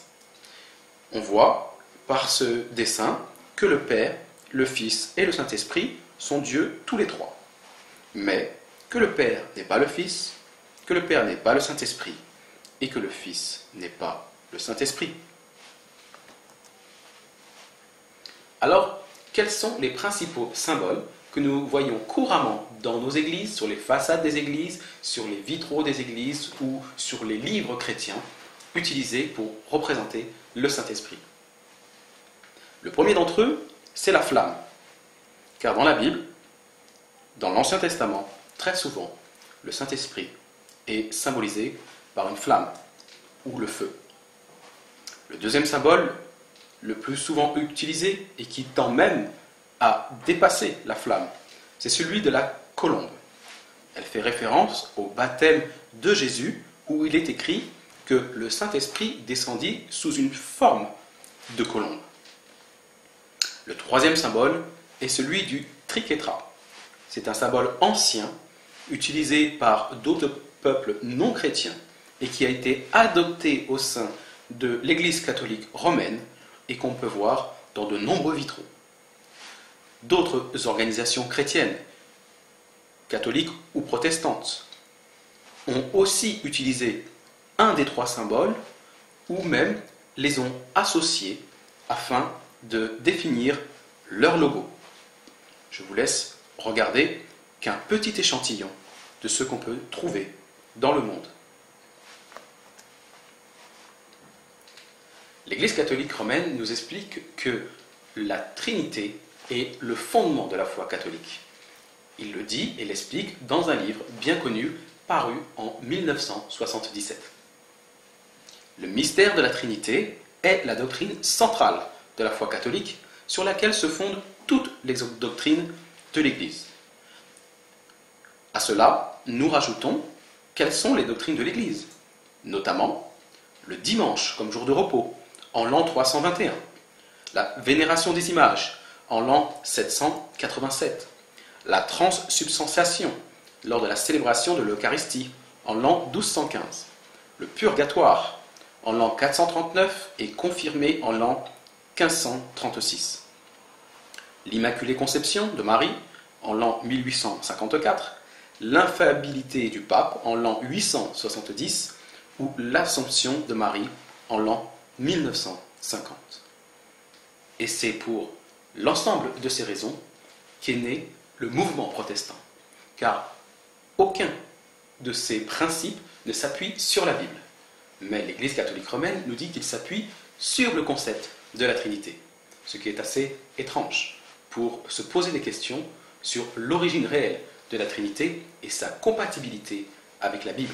On voit par ce dessin que le Père, le Fils et le Saint-Esprit sont Dieu tous les 3. Mais que le Père n'est pas le Fils, que le Père n'est pas le Saint-Esprit et que le Fils n'est pas le Saint-Esprit. Alors, quels sont les principaux symboles que nous voyons couramment dans nos églises, sur les façades des églises, sur les vitraux des églises ou sur les livres chrétiens utilisés pour représenter le Saint-Esprit? Le premier d'entre eux, c'est la flamme. Car dans la Bible, dans l'Ancien Testament, très souvent, le Saint-Esprit est symbolisé par une flamme ou le feu. Le deuxième symbole, le plus souvent utilisé et qui tend même à dépasser la flamme, c'est celui de la colombe. Elle fait référence au baptême de Jésus où il est écrit que le Saint-Esprit descendit sous une forme de colombe. Le troisième symbole est celui du triquetra. C'est un symbole ancien utilisé par d'autres peuples non chrétiens et qui a été adopté au sein de l'Église catholique romaine et qu'on peut voir dans de nombreux vitraux. D'autres organisations chrétiennes, catholiques ou protestantes, ont aussi utilisé un des 3 symboles ou même les ont associés afin de définir leur logo. Je vous laisse regarder qu'un petit échantillon de ce qu'on peut trouver dans le monde. L'Église catholique romaine nous explique que la Trinité est le fondement de la foi catholique. Il le dit et l'explique dans un livre bien connu paru en 1977. Le mystère de la Trinité est la doctrine centrale de la foi catholique sur laquelle se fondent toutes les autres doctrines de l'Église. À cela, nous rajoutons quelles sont les doctrines de l'Église, notamment le dimanche comme jour de repos en l'an 321, la vénération des images en l'an 787, la transsubstantiation lors de la célébration de l'Eucharistie en l'an 1215, le purgatoire en l'an 439 et confirmé en l'an 1536. l'Immaculée Conception de Marie en l'an 1854, l'infaillibilité du pape en l'an 870 ou l'Assomption de Marie en l'an 1950. Et c'est pour l'ensemble de ces raisons qu'est né le mouvement protestant, car aucun de ces principes ne s'appuie sur la Bible. Mais l'Église catholique romaine nous dit qu'il s'appuie sur le concept de la Trinité, ce qui est assez étrange pour se poser des questions sur l'origine réelle de la Trinité et sa compatibilité avec la Bible.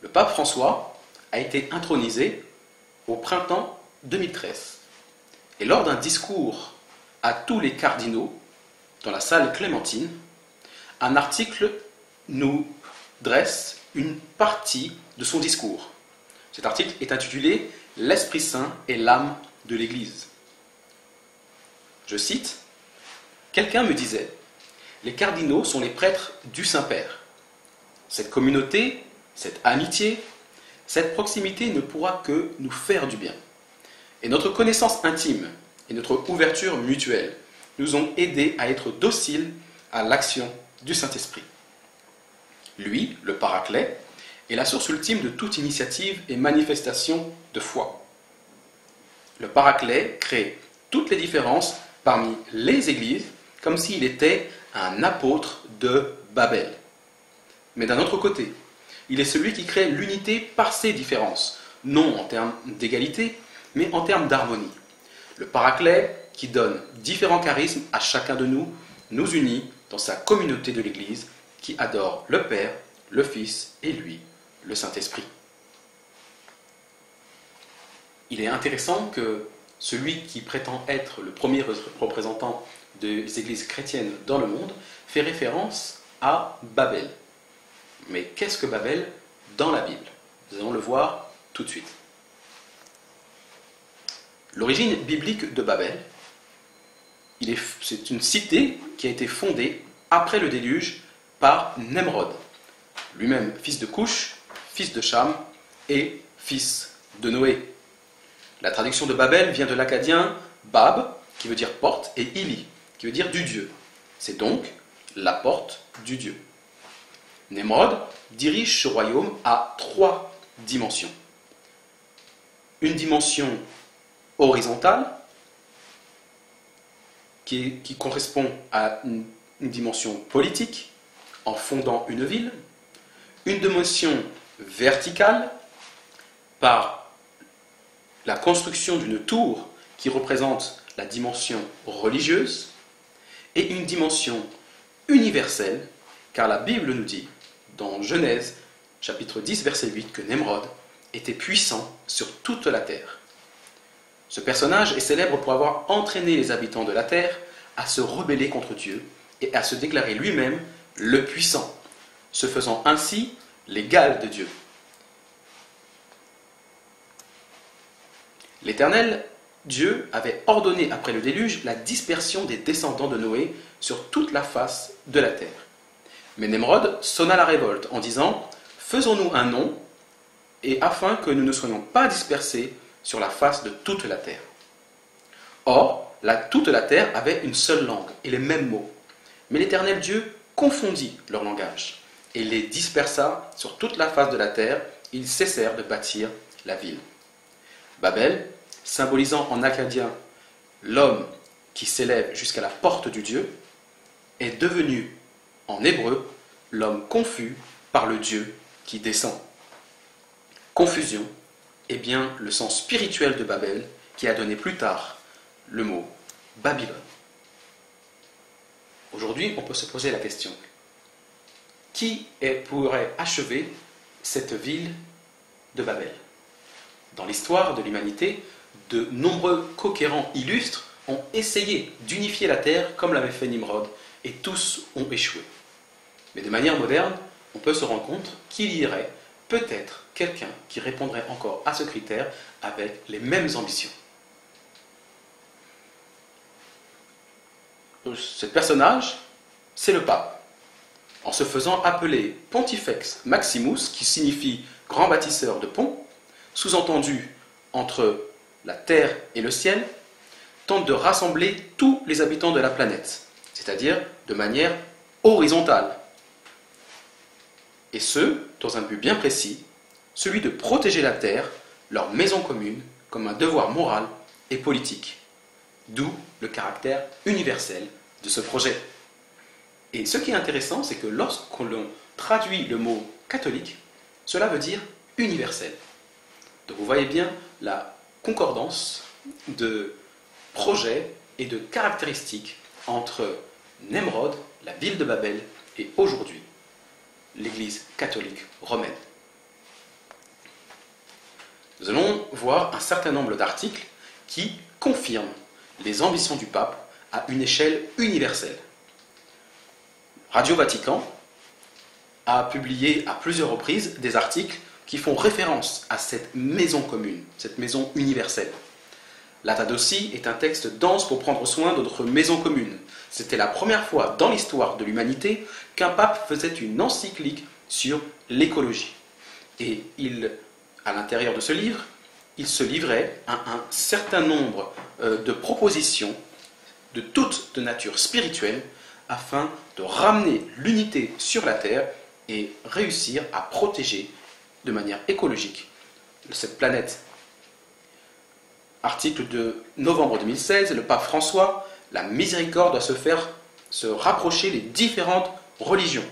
Le pape François a été intronisé au printemps 2013. Et lors d'un discours à tous les cardinaux dans la salle Clémentine, un article nous dresse une partie de son discours. Cet article est intitulé « L'Esprit Saint est l'âme de l'Église ». Je cite, « Quelqu'un me disait, les cardinaux sont les prêtres du Saint-Père. Cette communauté, cette amitié, cette proximité ne pourra que nous faire du bien. Et notre connaissance intime et notre ouverture mutuelle nous ont aidés à être dociles à l'action du Saint-Esprit. Lui, le Paraclet, est la source ultime de toute initiative et manifestation de foi. Le Paraclet crée toutes les différences parmi les églises comme s'il était un apôtre de Babel. Mais d'un autre côté, il est celui qui crée l'unité par ses différences, non en termes d'égalité, mais en termes d'harmonie. Le Paraclet, qui donne différents charismes à chacun de nous, nous unit dans sa communauté de l'Église qui adore le Père, le Fils et lui, le Saint-Esprit. Il est intéressant que celui qui prétend être le premier représentant des églises chrétiennes dans le monde fait référence à Babel. Mais qu'est-ce que Babel dans la Bible? Nous allons le voir tout de suite. L'origine biblique de Babel, c'est une cité qui a été fondée après le déluge par Nemrod, lui-même fils de Couch, fils de Cham et fils de Noé. La traduction de Babel vient de l'acadien Bab, qui veut dire porte, et Ili, qui veut dire du Dieu. C'est donc la porte du Dieu. Nemrod dirige ce royaume à 3 dimensions. Une dimension horizontale, qui correspond à une dimension politique, en fondant une ville. Une dimension verticale, par la construction d'une tour qui représente la dimension religieuse, et une dimension universelle, car la Bible nous dit, dans Genèse, chapitre 10, verset 8, que Nemrod était puissant sur toute la terre. Ce personnage est célèbre pour avoir entraîné les habitants de la terre à se rebeller contre Dieu et à se déclarer lui-même le puissant, se faisant ainsi l'égal de Dieu. L'Éternel, Dieu, avait ordonné après le déluge la dispersion des descendants de Noé sur toute la face de la terre. Mais Nemrod sonna la révolte en disant « Faisons-nous un nom, et afin que nous ne soyons pas dispersés sur la face de toute la terre. » Or, toute la terre avait une seule langue et les mêmes mots. Mais l'Éternel Dieu confondit leur langage et les dispersa sur toute la face de la terre. Ils cessèrent de bâtir la ville. Babel, symbolisant en acadien l'homme qui s'élève jusqu'à la porte du Dieu, est devenu en hébreu l'homme confus par le Dieu qui descend. Confusion est bien le sens spirituel de Babel qui a donné plus tard le mot Babylone. Aujourd'hui, on peut se poser la question, qui pourrait achever cette ville de Babel? Dans l'histoire de l'humanité, de nombreux conquérants illustres ont essayé d'unifier la terre comme l'avait fait Nimrod, et tous ont échoué. Mais de manière moderne, on peut se rendre compte qu'il y aurait peut-être quelqu'un qui répondrait encore à ce critère avec les mêmes ambitions. Ce personnage, c'est le pape. En se faisant appeler Pontifex Maximus, qui signifie grand bâtisseur de ponts, sous-entendu entre la terre et le ciel, tente de rassembler tous les habitants de la planète, c'est-à-dire de manière horizontale. Et ce, dans un but bien précis, celui de protéger la terre, leur maison commune, comme un devoir moral et politique. D'où le caractère universel de ce projet. Et ce qui est intéressant, c'est que lorsqu'on traduit le mot catholique, cela veut dire universel. Donc vous voyez bien la concordance de projets et de caractéristiques entre Nemrod, la ville de Babel, et aujourd'hui, l'Église catholique romaine. Nous allons voir un certain nombre d'articles qui confirment les ambitions du pape à une échelle universelle. Radio Vatican a publié à plusieurs reprises des articles qui font référence à cette maison commune, cette maison universelle. Lata Dossi est un texte dense pour prendre soin de notre maison commune. C'était la première fois dans l'histoire de l'humanité qu'un pape faisait une encyclique sur l'écologie. Et à l'intérieur de ce livre, il se livrait à un certain nombre de propositions de toute de nature spirituelle afin de ramener l'unité sur la Terre et réussir à protéger de manière écologique cette planète. Article de novembre 2016, le pape François, la miséricorde doit se rapprocher des différentes religions.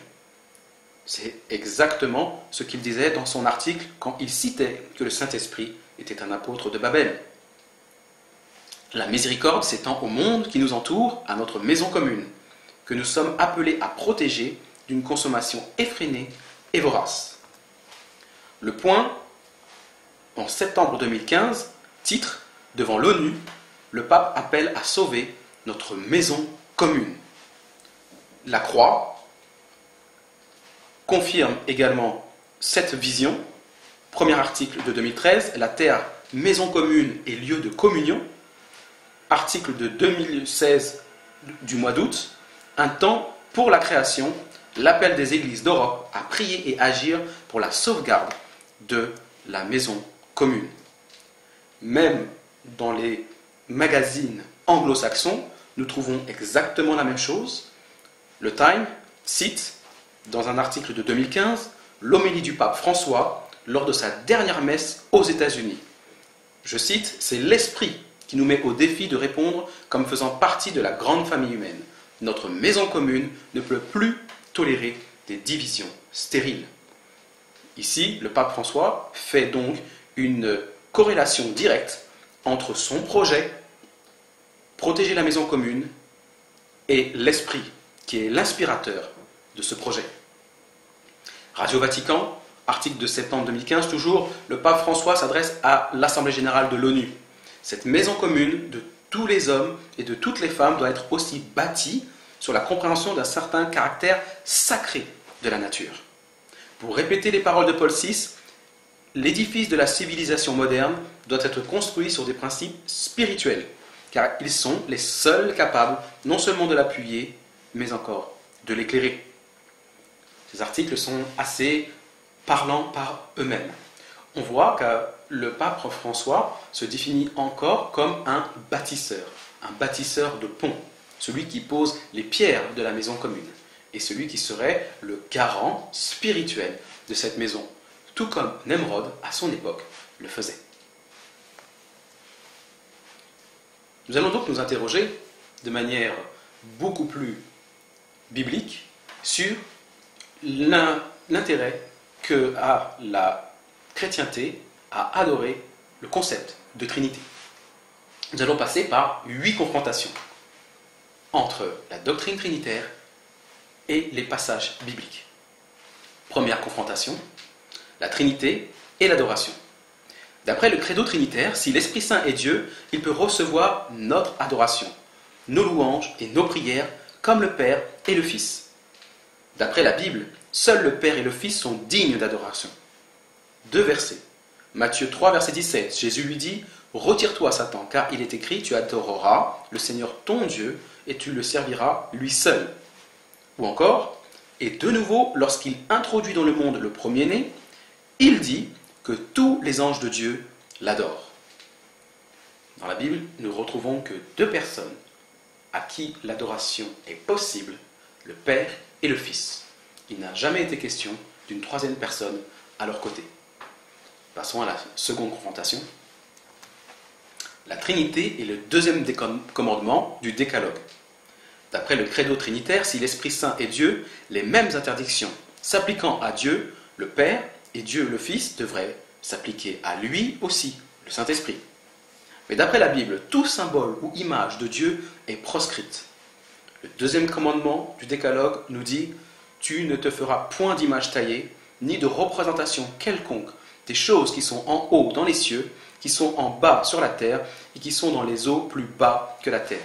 C'est exactement ce qu'il disait dans son article quand il citait que le Saint-Esprit était un apôtre de Babel. La miséricorde s'étend au monde qui nous entoure, à notre maison commune, que nous sommes appelés à protéger d'une consommation effrénée et vorace. Le Point, en septembre 2015, titre « Devant l'ONU, le pape appelle à sauver notre maison commune ». La Croix confirme également cette vision. Premier article de 2013, la terre, maison commune et lieu de communion. Article de 2016 du mois d'août, un temps pour la création, l'appel des églises d'Europe à prier et agir pour la sauvegarde de la maison commune. Même dans les magazines anglo-saxons, nous trouvons exactement la même chose. Le Time cite, dans un article de 2015, l'homélie du pape François lors de sa dernière messe aux États-Unis. Je cite, « C'est l'esprit qui nous met au défi de répondre comme faisant partie de la grande famille humaine. Notre maison commune ne peut plus tolérer des divisions stériles. » Ici, le pape François fait donc une corrélation directe entre son projet, protéger la maison commune, et l'esprit qui est l'inspirateur de ce projet. Radio Vatican, article de septembre 2015, toujours, le pape François s'adresse à l'Assemblée générale de l'ONU. Cette maison commune de tous les hommes et de toutes les femmes doit être aussi bâtie sur la compréhension d'un certain caractère sacré de la nature. Pour répéter les paroles de Paul VI, l'édifice de la civilisation moderne doit être construit sur des principes spirituels, car ils sont les seuls capables non seulement de l'appuyer, mais encore de l'éclairer. Ces articles sont assez parlants par eux-mêmes. On voit que le pape François se définit encore comme un bâtisseur de ponts, celui qui pose les pierres de la maison commune, et celui qui serait le garant spirituel de cette maison, tout comme Nemrod, à son époque, le faisait. Nous allons donc nous interroger de manière beaucoup plus biblique sur l'intérêt que a la chrétienté à adorer le concept de Trinité. Nous allons passer par 8 confrontations entre la doctrine trinitaire et les passages bibliques. Première confrontation, la Trinité et l'adoration. D'après le credo trinitaire, si l'Esprit Saint est Dieu, il peut recevoir notre adoration, nos louanges et nos prières comme le Père et le Fils. D'après la Bible, seuls le Père et le Fils sont dignes d'adoration. 2 versets. Matthieu 3, verset 17, Jésus lui dit « Retire-toi, Satan, car il est écrit, tu adoreras le Seigneur ton Dieu et tu le serviras lui seul. » Ou encore, et de nouveau, lorsqu'il introduit dans le monde le premier-né, il dit que tous les anges de Dieu l'adorent. Dans la Bible, nous retrouvons que deux personnes à qui l'adoration est possible, le Père et le Fils. Il n'a jamais été question d'une troisième personne à leur côté. Passons à la seconde confrontation. La Trinité est le deuxième commandement du Décalogue. D'après le credo trinitaire, si l'Esprit Saint est Dieu, les mêmes interdictions s'appliquant à Dieu, le Père, et Dieu le Fils devraient s'appliquer à lui aussi, le Saint-Esprit. Mais d'après la Bible, tout symbole ou image de Dieu est proscrite. Le deuxième commandement du Décalogue nous dit « Tu ne te feras point d'image taillée, ni de représentation quelconque des choses qui sont en haut dans les cieux, qui sont en bas sur la terre, et qui sont dans les eaux plus bas que la terre.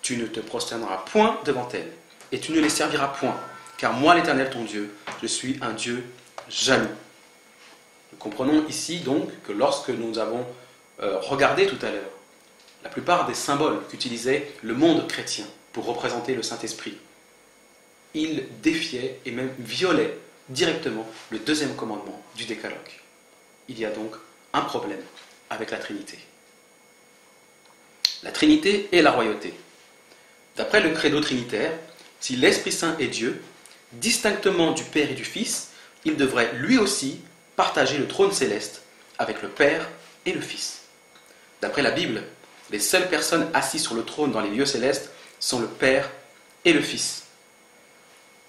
Tu ne te prosterneras point devant elles, et tu ne les serviras point, car moi l'Éternel ton Dieu, je suis un Dieu jaloux. » Nous comprenons ici donc que lorsque nous avons regardé tout à l'heure la plupart des symboles qu'utilisait le monde chrétien pour représenter le Saint-Esprit, ils défiaient et même violaient directement le deuxième commandement du Décalogue. Il y a donc un problème avec la Trinité. La Trinité et la royauté. D'après le credo trinitaire, si l'Esprit Saint est Dieu, distinctement du Père et du Fils, il devrait lui aussi partager le trône céleste avec le Père et le Fils. D'après la Bible, les seules personnes assises sur le trône dans les lieux célestes sont le Père et le Fils.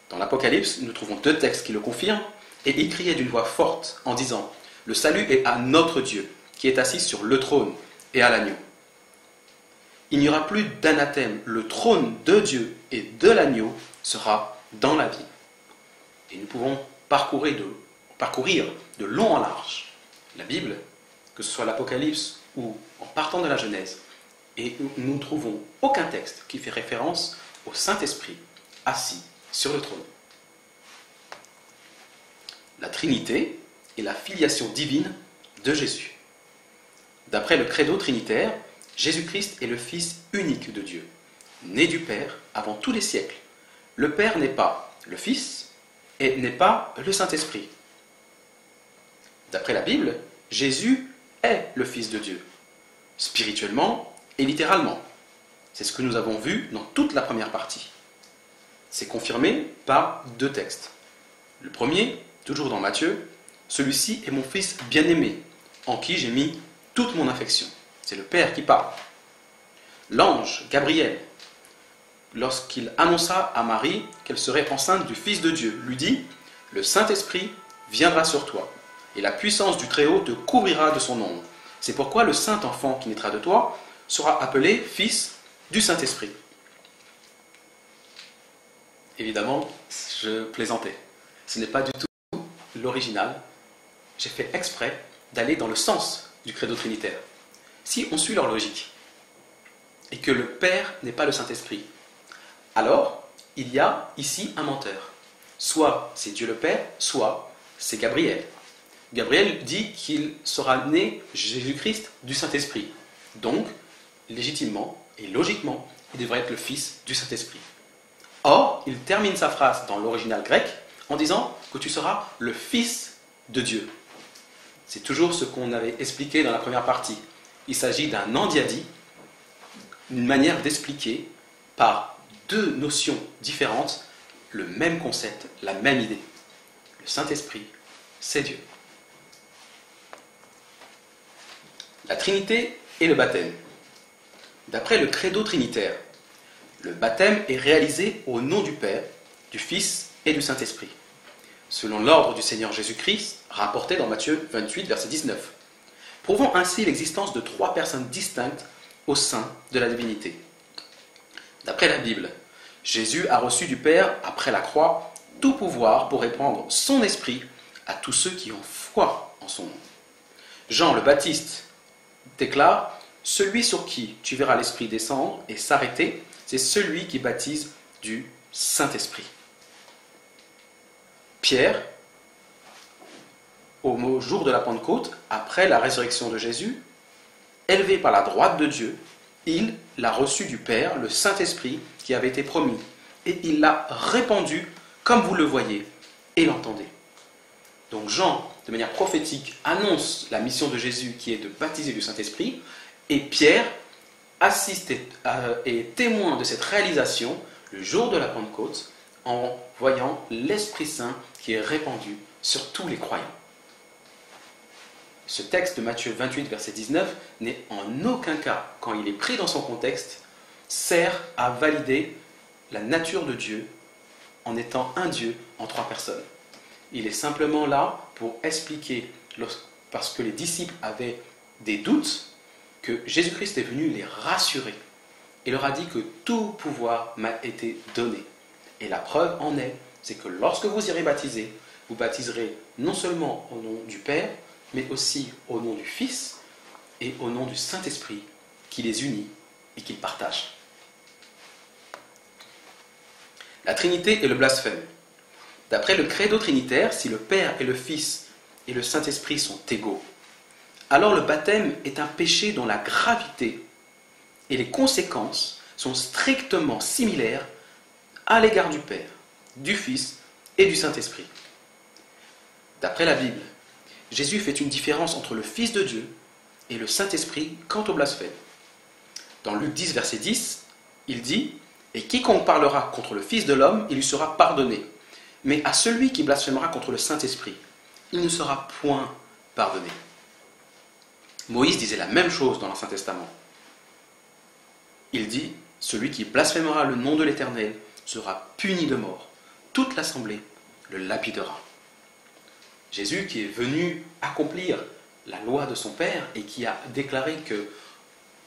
Dans l'Apocalypse, nous trouvons deux textes qui le confirment, et il criait d'une voix forte en disant « Le salut est à notre Dieu, qui est assis sur le trône et à l'agneau. » Il n'y aura plus d'anathème, le trône de Dieu et de l'agneau sera dans la vie. Et nous pouvons parcourir de long en large la Bible, que ce soit l'Apocalypse ou en partant de la Genèse, et nous ne trouvons aucun texte qui fait référence au Saint-Esprit assis sur le trône. La Trinité est la filiation divine de Jésus. D'après le credo trinitaire, Jésus-Christ est le Fils unique de Dieu, né du Père avant tous les siècles. Le Père n'est pas le Fils et n'est pas le Saint-Esprit. D'après la Bible, Jésus est le Fils de Dieu, spirituellement et littéralement. C'est ce que nous avons vu dans toute la première partie. C'est confirmé par deux textes. Le premier, toujours dans Matthieu, « Celui-ci est mon Fils bien-aimé, en qui j'ai mis toute mon affection. » C'est le Père qui parle. L'ange Gabriel, lorsqu'il annonça à Marie qu'elle serait enceinte du Fils de Dieu, lui dit « Le Saint-Esprit viendra sur toi, et la puissance du Très-Haut te couvrira de son ombre. C'est pourquoi le saint enfant qui naîtra de toi sera appelé Fils du Saint-Esprit. » Évidemment, je plaisantais. Ce n'est pas du tout l'original. J'ai fait exprès d'aller dans le sens du credo trinitaire. Si on suit leur logique, et que le Père n'est pas le Saint-Esprit, alors il y a ici un menteur. Soit c'est Dieu le Père, soit c'est Gabriel. Gabriel dit qu'il sera né Jésus-Christ du Saint-Esprit. Donc, légitimement et logiquement, il devrait être le Fils du Saint-Esprit. Or, il termine sa phrase dans l'original grec en disant que tu seras le Fils de Dieu. C'est toujours ce qu'on avait expliqué dans la première partie. Il s'agit d'un endiadi, une manière d'expliquer par deux notions différentes le même concept, la même idée. Le Saint-Esprit, c'est Dieu. La Trinité et le baptême. D'après le credo trinitaire, le baptême est réalisé au nom du Père, du Fils et du Saint-Esprit, selon l'ordre du Seigneur Jésus-Christ, rapporté dans Matthieu 28, verset 19. Prouvant ainsi l'existence de trois personnes distinctes au sein de la divinité. D'après la Bible, Jésus a reçu du Père, après la croix, tout pouvoir pour répandre son esprit à tous ceux qui ont foi en son nom. Jean le Baptiste déclare « Celui sur qui tu verras l'Esprit descendre et s'arrêter, c'est celui qui baptise du Saint-Esprit. » Pierre, au jour de la Pentecôte, après la résurrection de Jésus, élevé par la droite de Dieu, il l'a reçu du Père, le Saint-Esprit qui avait été promis, et il l'a répandu comme vous le voyez et l'entendez. Donc Jean, de manière prophétique, annonce la mission de Jésus qui est de baptiser du Saint-Esprit, et Pierre assiste et est témoin de cette réalisation le jour de la Pentecôte en voyant l'Esprit Saint qui est répandu sur tous les croyants. Ce texte de Matthieu 28, verset 19, n'est en aucun cas, quand il est pris dans son contexte, sert à valider la nature de Dieu en étant un Dieu en trois personnes. Il est simplement là pour expliquer, parce que les disciples avaient des doutes, que Jésus-Christ est venu les rassurer. Il leur a dit que tout pouvoir m'a été donné. Et la preuve en est, c'est que lorsque vous irez baptiser, vous baptiserez non seulement au nom du Père, mais aussi au nom du Fils et au nom du Saint-Esprit qui les unit et qui partagent. La Trinité et le blasphème. D'après le credo trinitaire, si le Père et le Fils et le Saint-Esprit sont égaux, alors le baptême est un péché dont la gravité et les conséquences sont strictement similaires à l'égard du Père, du Fils et du Saint-Esprit. D'après la Bible, Jésus fait une différence entre le Fils de Dieu et le Saint-Esprit quant au blasphème. Dans Luc 10, verset 10, il dit « Et quiconque parlera contre le Fils de l'homme, il lui sera pardonné. Mais à celui qui blasphémera contre le Saint-Esprit, il ne sera point pardonné. » Moïse disait la même chose dans l'Ancien Testament. Il dit « Celui qui blasphémera le nom de l'Éternel sera puni de mort. Toute l'assemblée le lapidera. » Jésus qui est venu accomplir la loi de son Père et qui a déclaré que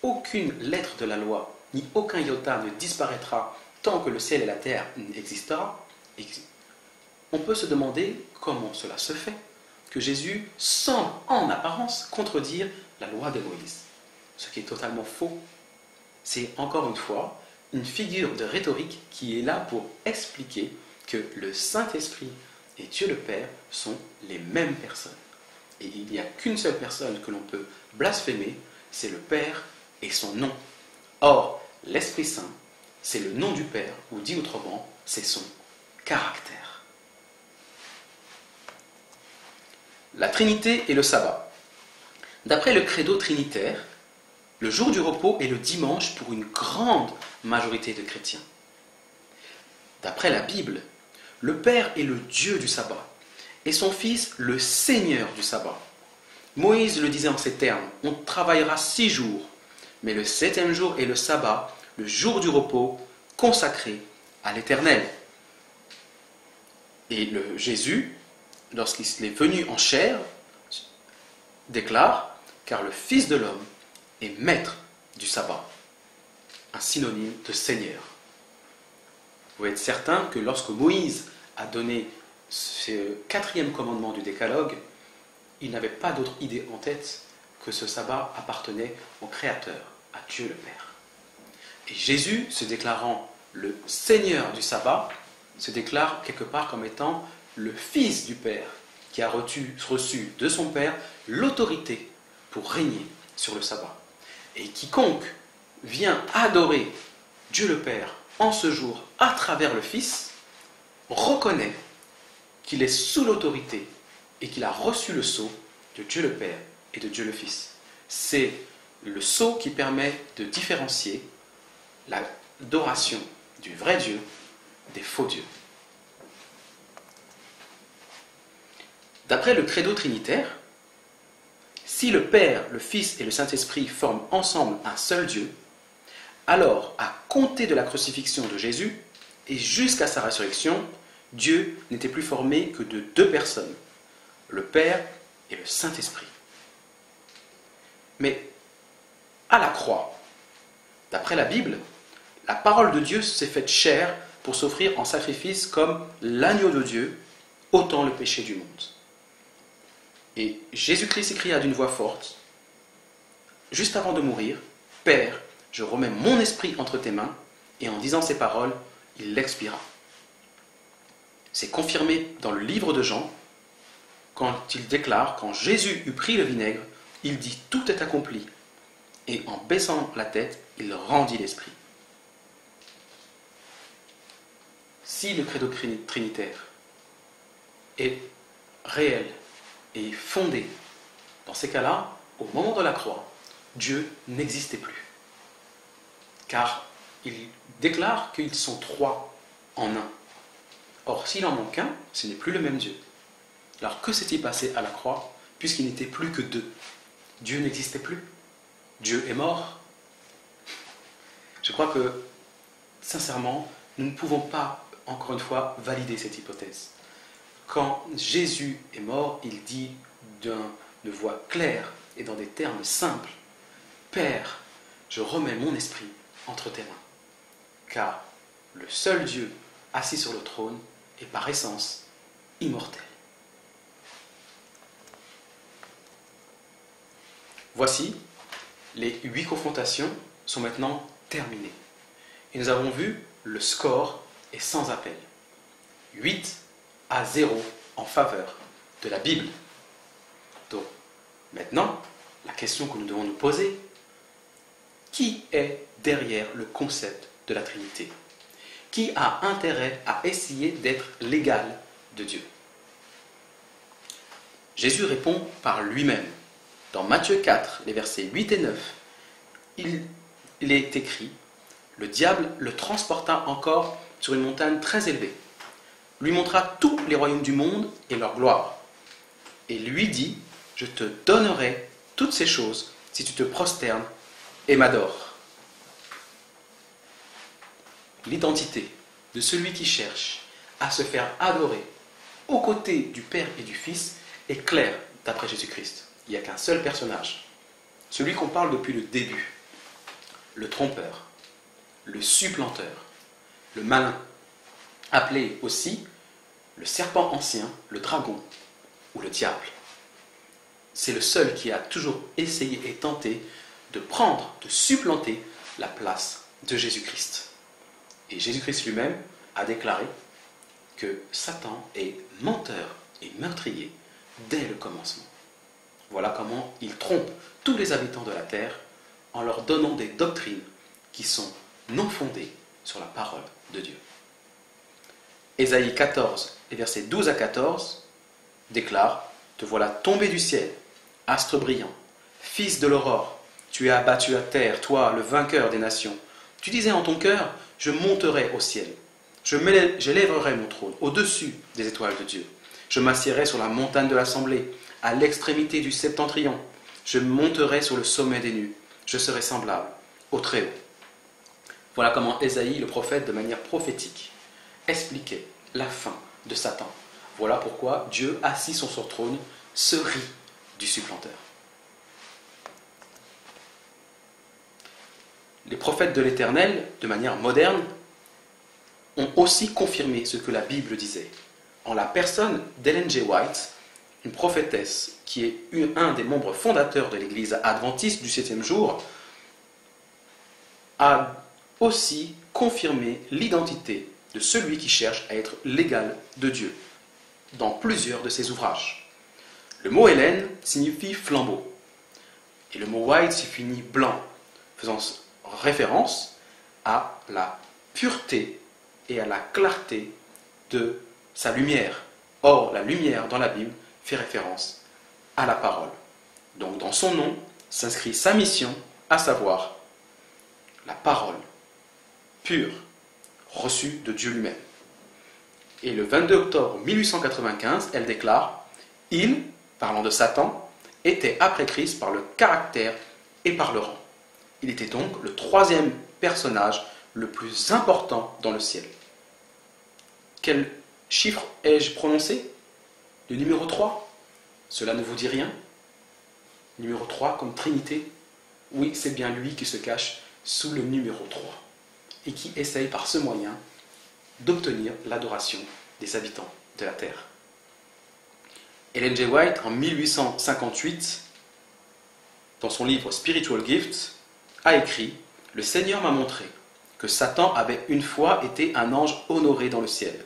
aucune lettre de la loi, ni aucun iota ne disparaîtra tant que le ciel et la terre existera, on peut se demander comment cela se fait que Jésus semble en apparence contredire la loi de Moïse. Ce qui est totalement faux. C'est encore une fois une figure de rhétorique qui est là pour expliquer que le Saint-Esprit et Dieu le Père sont les mêmes personnes. Et il n'y a qu'une seule personne que l'on peut blasphémer, c'est le Père et son nom. Or, l'Esprit Saint, c'est le nom du Père, ou dit autrement, c'est son caractère. La Trinité et le sabbat. D'après le credo trinitaire, le jour du repos est le dimanche pour une grande majorité de chrétiens. D'après la Bible, le Père est le Dieu du sabbat et son Fils le Seigneur du sabbat. Moïse le disait en ces termes, on travaillera 6 jours, mais le 7e jour est le sabbat, le jour du repos consacré à l'Éternel. Et Jésus, lorsqu'il est venu en chair, déclare, car le Fils de l'homme est maître du sabbat, un synonyme de Seigneur. Vous pouvez être certain que lorsque Moïse a donné ce 4e commandement du décalogue, il n'avait pas d'autre idée en tête que ce sabbat appartenait au Créateur, à Dieu le Père. Et Jésus, se déclarant le Seigneur du sabbat, se déclare quelque part comme étant le Fils du Père, qui a reçu de son Père l'autorité pour régner sur le sabbat. Et quiconque vient adorer Dieu le Père en ce jour à travers le Fils, reconnaît qu'il est sous l'autorité et qu'il a reçu le sceau de Dieu le Père et de Dieu le Fils. C'est le sceau qui permet de différencier l'adoration du vrai Dieu des faux dieux. D'après le credo trinitaire, si le Père, le Fils et le Saint-Esprit forment ensemble un seul Dieu, alors, à compter de la crucifixion de Jésus et jusqu'à sa résurrection, Dieu n'était plus formé que de 2 personnes, le Père et le Saint-Esprit. Mais à la croix, d'après la Bible, la parole de Dieu s'est faite chair pour s'offrir en sacrifice comme l'agneau de Dieu, ôtant le péché du monde. Et Jésus-Christ s'écria d'une voix forte, juste avant de mourir, « Père, je remets mon esprit entre tes mains », et en disant ces paroles, il expira. C'est confirmé dans le livre de Jean, quand il déclare, quand Jésus eut pris le vinaigre, il dit « Tout est accompli », et en baissant la tête, il rendit l'esprit. Si le credo trinitaire est réel et fondé, dans ces cas-là, au moment de la croix, Dieu n'existait plus. car il déclare qu'ils sont trois en un. Or, s'il en manque un, ce n'est plus le même Dieu. Alors, que s'est-il passé à la croix, puisqu'il n'était plus que deux? Dieu n'existait plus. Dieu est mort. Je crois que, sincèrement, nous ne pouvons pas, encore une fois, valider cette hypothèse. Quand Jésus est mort, il dit d'une voix claire et dans des termes simples, « Père, je remets mon esprit entre tes mains. » Car le seul Dieu assis sur le trône est par essence immortel. Voici, les 8 confrontations sont maintenant terminées. Et nous avons vu, le score est sans appel. 8-0 en faveur de la Bible. Donc, maintenant, la question que nous devons nous poser, qui est derrière le concept de la Trinité? Qui a intérêt à essayer d'être l'égal de Dieu? Jésus répond par lui-même. Dans Matthieu 4, les versets 8 et 9, il est écrit « Le diable le transporta encore sur une montagne très élevée, lui montra tous les royaumes du monde et leur gloire, et lui dit « Je te donnerai toutes ces choses si tu te prosternes et m'adores. » L'identité de celui qui cherche à se faire adorer aux côtés du Père et du Fils est claire d'après Jésus-Christ. Il n'y a qu'un seul personnage, celui qu'on parle depuis le début, le trompeur, le supplanteur, le malin, appelé aussi le serpent ancien, le dragon ou le diable. C'est le seul qui a toujours essayé et tenté de prendre, de supplanter la place de Jésus-Christ. Et Jésus-Christ lui-même a déclaré que Satan est menteur et meurtrier dès le commencement. Voilà comment il trompe tous les habitants de la terre en leur donnant des doctrines qui sont non fondées sur la parole de Dieu. Ésaïe 14, les versets 12 à 14, déclare « Te voilà tombé du ciel, astre brillant, fils de l'aurore, tu es abattu à terre, toi, le vainqueur des nations. Tu disais en ton cœur, je monterai au ciel, j'élèverai mon trône au-dessus des étoiles de Dieu. Je m'assiérai sur la montagne de l'assemblée, à l'extrémité du septentrion. Je monterai sur le sommet des nues. Je serai semblable au Très-Haut. » Voilà comment Ésaïe, le prophète, de manière prophétique, expliquait la fin de Satan. Voilà pourquoi Dieu, assis sur son trône, se rit du supplanteur. Les prophètes de l'Éternel, de manière moderne, ont aussi confirmé ce que la Bible disait. En la personne d'Ellen G. White, une prophétesse qui est un des membres fondateurs de l'Église adventiste du 7e jour, a aussi confirmé l'identité de celui qui cherche à être l'égal de Dieu dans plusieurs de ses ouvrages. Le mot Hélène signifie flambeau et le mot white signifie blanc, faisant référence à la pureté et à la clarté de sa lumière. Or, la lumière dans la Bible fait référence à la parole. Donc, dans son nom s'inscrit sa mission, à savoir la parole pure, reçue de Dieu lui-même. Et le 22 octobre 1895, elle déclare « Il, parlant de Satan, était après Christ par le caractère et par le rang. Il était donc le troisième personnage le plus important dans le ciel. » Quel chiffre ai-je prononcé? Le numéro 3? Cela ne vous dit rien? Numéro 3 comme Trinité? Oui, c'est bien lui qui se cache sous le numéro 3 et qui essaye par ce moyen d'obtenir l'adoration des habitants de la terre. Ellen G. White, en 1858, dans son livre Spiritual Gifts, a écrit « Le Seigneur m'a montré que Satan avait une fois été un ange honoré dans le ciel,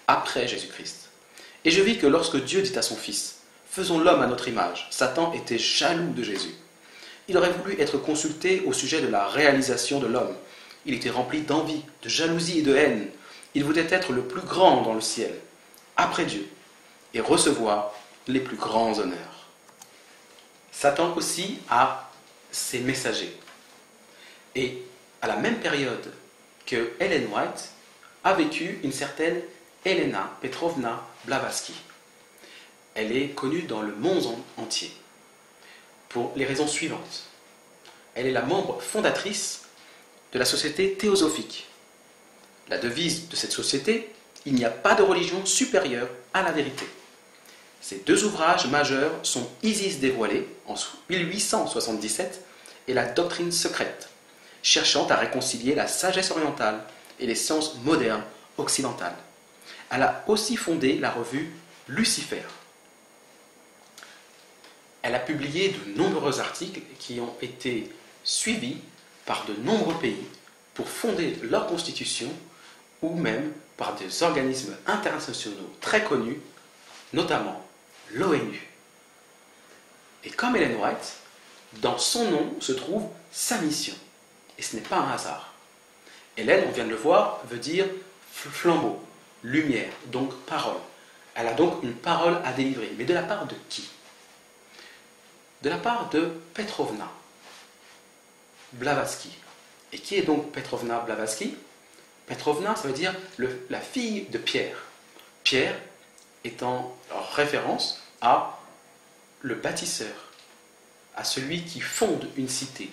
après Jésus-Christ. Et je vis que lorsque Dieu dit à son Fils « Faisons l'homme à notre image », Satan était jaloux de Jésus. Il aurait voulu être consulté au sujet de la réalisation de l'homme. Il était rempli d'envie, de jalousie et de haine. Il voulait être le plus grand dans le ciel, après Dieu, et recevoir les plus grands honneurs. Satan aussi a ses messagers. Et à la même période que Ellen White, a vécu une certaine Elena Petrovna Blavatsky. Elle est connue dans le monde entier pour les raisons suivantes. Elle est la membre fondatrice de la Société théosophique. La devise de cette société, il n'y a pas de religion supérieure à la vérité. Ses deux ouvrages majeurs sont Isis dévoilée en 1877 et La doctrine secrète, cherchant à réconcilier la sagesse orientale et les sciences modernes occidentales. Elle a aussi fondé la revue Lucifer. Elle a publié de nombreux articles qui ont été suivis par de nombreux pays pour fonder leur constitution ou même par des organismes internationaux très connus, notamment l'ONU. Et comme Ellen White, dans son nom se trouve sa mission. Et ce n'est pas un hasard. Hélène, on vient de le voir, veut dire flambeau, lumière, donc parole. Elle a donc une parole à délivrer. Mais de la part de qui? De la part de Petrovna Blavatsky. Et qui est donc Petrovna Blavatsky? Petrovna, ça veut dire la fille de Pierre. Pierre étant en référence à le bâtisseur, à celui qui fonde une cité.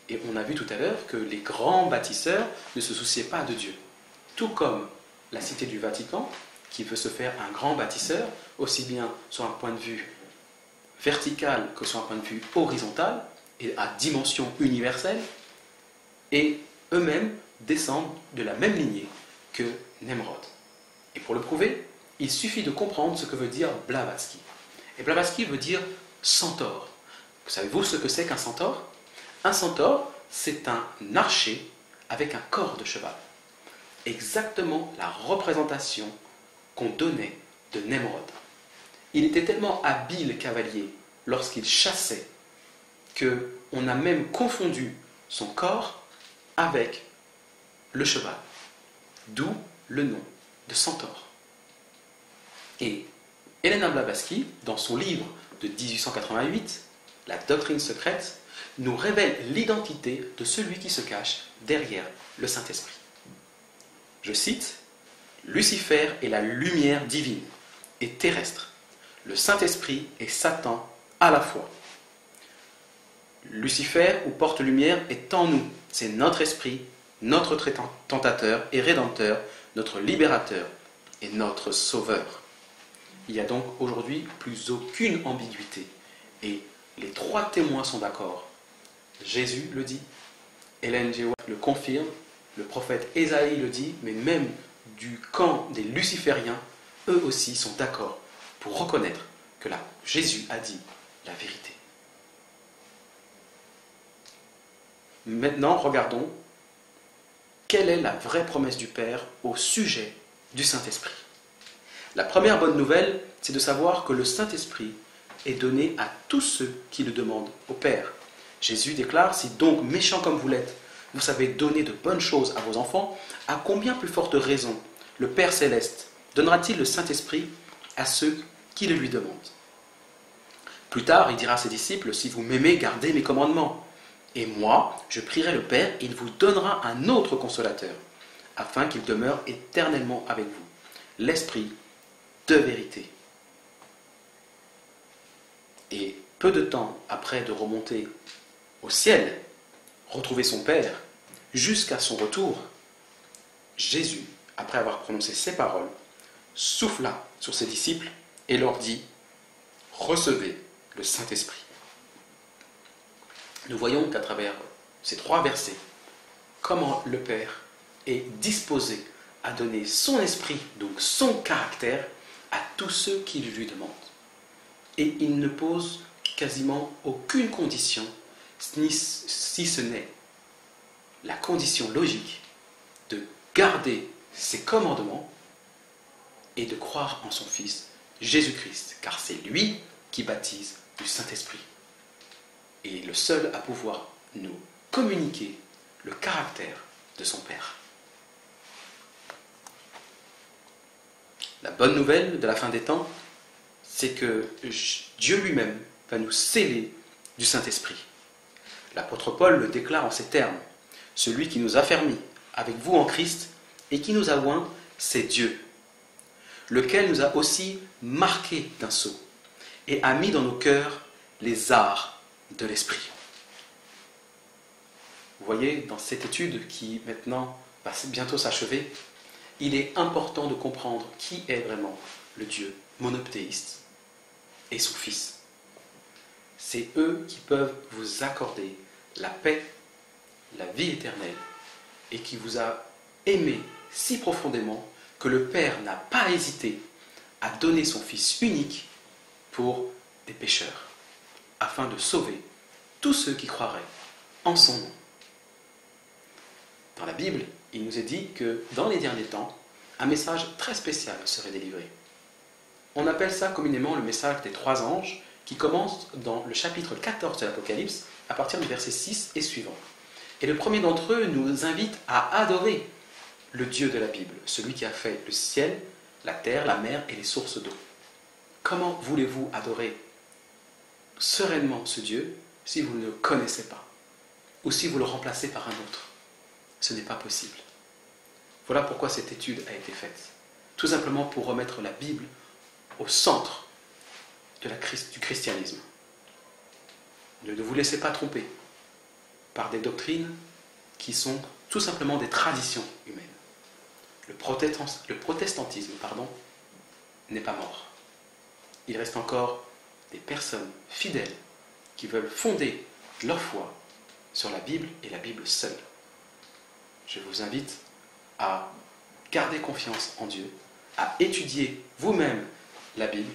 Et on a vu tout à l'heure que les grands bâtisseurs ne se souciaient pas de Dieu. Tout comme la cité du Vatican, qui veut se faire un grand bâtisseur, aussi bien sur un point de vue vertical que sur un point de vue horizontal, et à dimension universelle, et eux-mêmes descendent de la même lignée que Nemrod. Et pour le prouver, il suffit de comprendre ce que veut dire Blavatsky. Et Blavatsky veut dire centaure. Savez-vous ce que c'est qu'un centaure? Un centaure, c'est un archer avec un corps de cheval. Exactement la représentation qu'on donnait de Nemrod. Il était tellement habile cavalier lorsqu'il chassait qu'on a même confondu son corps avec le cheval. D'où le nom de centaure. Et Elena Blavatsky, dans son livre de 1888, La doctrine secrète, nous révèle l'identité de celui qui se cache derrière le Saint-Esprit. Je cite, « Lucifer est la lumière divine et terrestre. Le Saint-Esprit est Satan à la fois. Lucifer, ou porte-lumière, est en nous. C'est notre esprit, notre tentateur et rédempteur, notre libérateur et notre sauveur. » Il n'y a donc aujourd'hui plus aucune ambiguïté. Et les trois témoins sont d'accord. Jésus le dit, Ellen G. White le confirme, le prophète Ésaïe le dit, mais même du camp des lucifériens, eux aussi sont d'accord pour reconnaître que là, Jésus a dit la vérité. Maintenant, regardons quelle est la vraie promesse du Père au sujet du Saint-Esprit. La première bonne nouvelle, c'est de savoir que le Saint-Esprit est donné à tous ceux qui le demandent au Père. Jésus déclare, « Si donc, méchants comme vous l'êtes, vous savez donner de bonnes choses à vos enfants, à combien plus forte raison le Père Céleste donnera-t-il le Saint-Esprit à ceux qui le lui demandent ?» Plus tard, il dira à ses disciples, « Si vous m'aimez, gardez mes commandements. Et moi, je prierai le Père, et il vous donnera un autre consolateur, afin qu'il demeure éternellement avec vous, l'Esprit de vérité. » Et peu de temps après de remonter au ciel, retrouver son Père, jusqu'à son retour, Jésus, après avoir prononcé ces paroles, souffla sur ses disciples et leur dit « Recevez le Saint-Esprit ». Nous voyons qu'à travers ces trois versets, comment le Père est disposé à donner son esprit, donc son caractère, à tous ceux qui le lui demandent. Et il ne pose quasiment aucune condition, si ce n'est la condition logique de garder ses commandements et de croire en son Fils Jésus-Christ, car c'est lui qui baptise du Saint-Esprit et le seul à pouvoir nous communiquer le caractère de son Père. La bonne nouvelle de la fin des temps, c'est que Dieu lui-même va nous sceller du Saint-Esprit. L'apôtre Paul le déclare en ces termes, « celui qui nous a fermis avec vous en Christ et qui nous a oints, c'est Dieu, lequel nous a aussi marqués d'un sceau et a mis dans nos cœurs les arts de l'esprit. Vous voyez, dans cette étude qui maintenant va bientôt s'achever, il est important de comprendre qui est vraiment le Dieu monothéiste et son Fils. C'est eux qui peuvent vous accorder la paix, la vie éternelle, et qui vous a aimé si profondément que le Père n'a pas hésité à donner son Fils unique pour des pécheurs, afin de sauver tous ceux qui croiraient en son nom. Dans la Bible, il nous est dit que dans les derniers temps, un message très spécial serait délivré. On appelle ça communément le message des 3 anges, qui commence dans le chapitre 14 de l'Apocalypse, à partir du verset 6 et suivant. Et le premier d'entre eux nous invite à adorer le Dieu de la Bible, celui qui a fait le ciel, la terre, la mer et les sources d'eau. Comment voulez-vous adorer sereinement ce Dieu si vous ne le connaissez pas, ou si vous le remplacez par un autre? Ce n'est pas possible. Voilà pourquoi cette étude a été faite. Tout simplement pour remettre la Bible au centre du christianisme. Ne vous laissez pas tromper par des doctrines qui sont tout simplement des traditions humaines. Le protestantisme n'est pas mort. Il reste encore des personnes fidèles qui veulent fonder leur foi sur la Bible et la Bible seule. Je vous invite à garder confiance en Dieu, à étudier vous-même la Bible,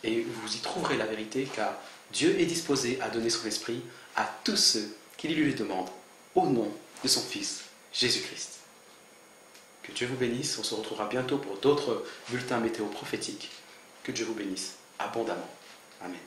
et vous y trouverez la vérité, car Dieu est disposé à donner son esprit à tous ceux qui lui le demandent, au nom de son Fils, Jésus-Christ. Que Dieu vous bénisse, on se retrouvera bientôt pour d'autres bulletins météo prophétiques. Que Dieu vous bénisse abondamment. Amen.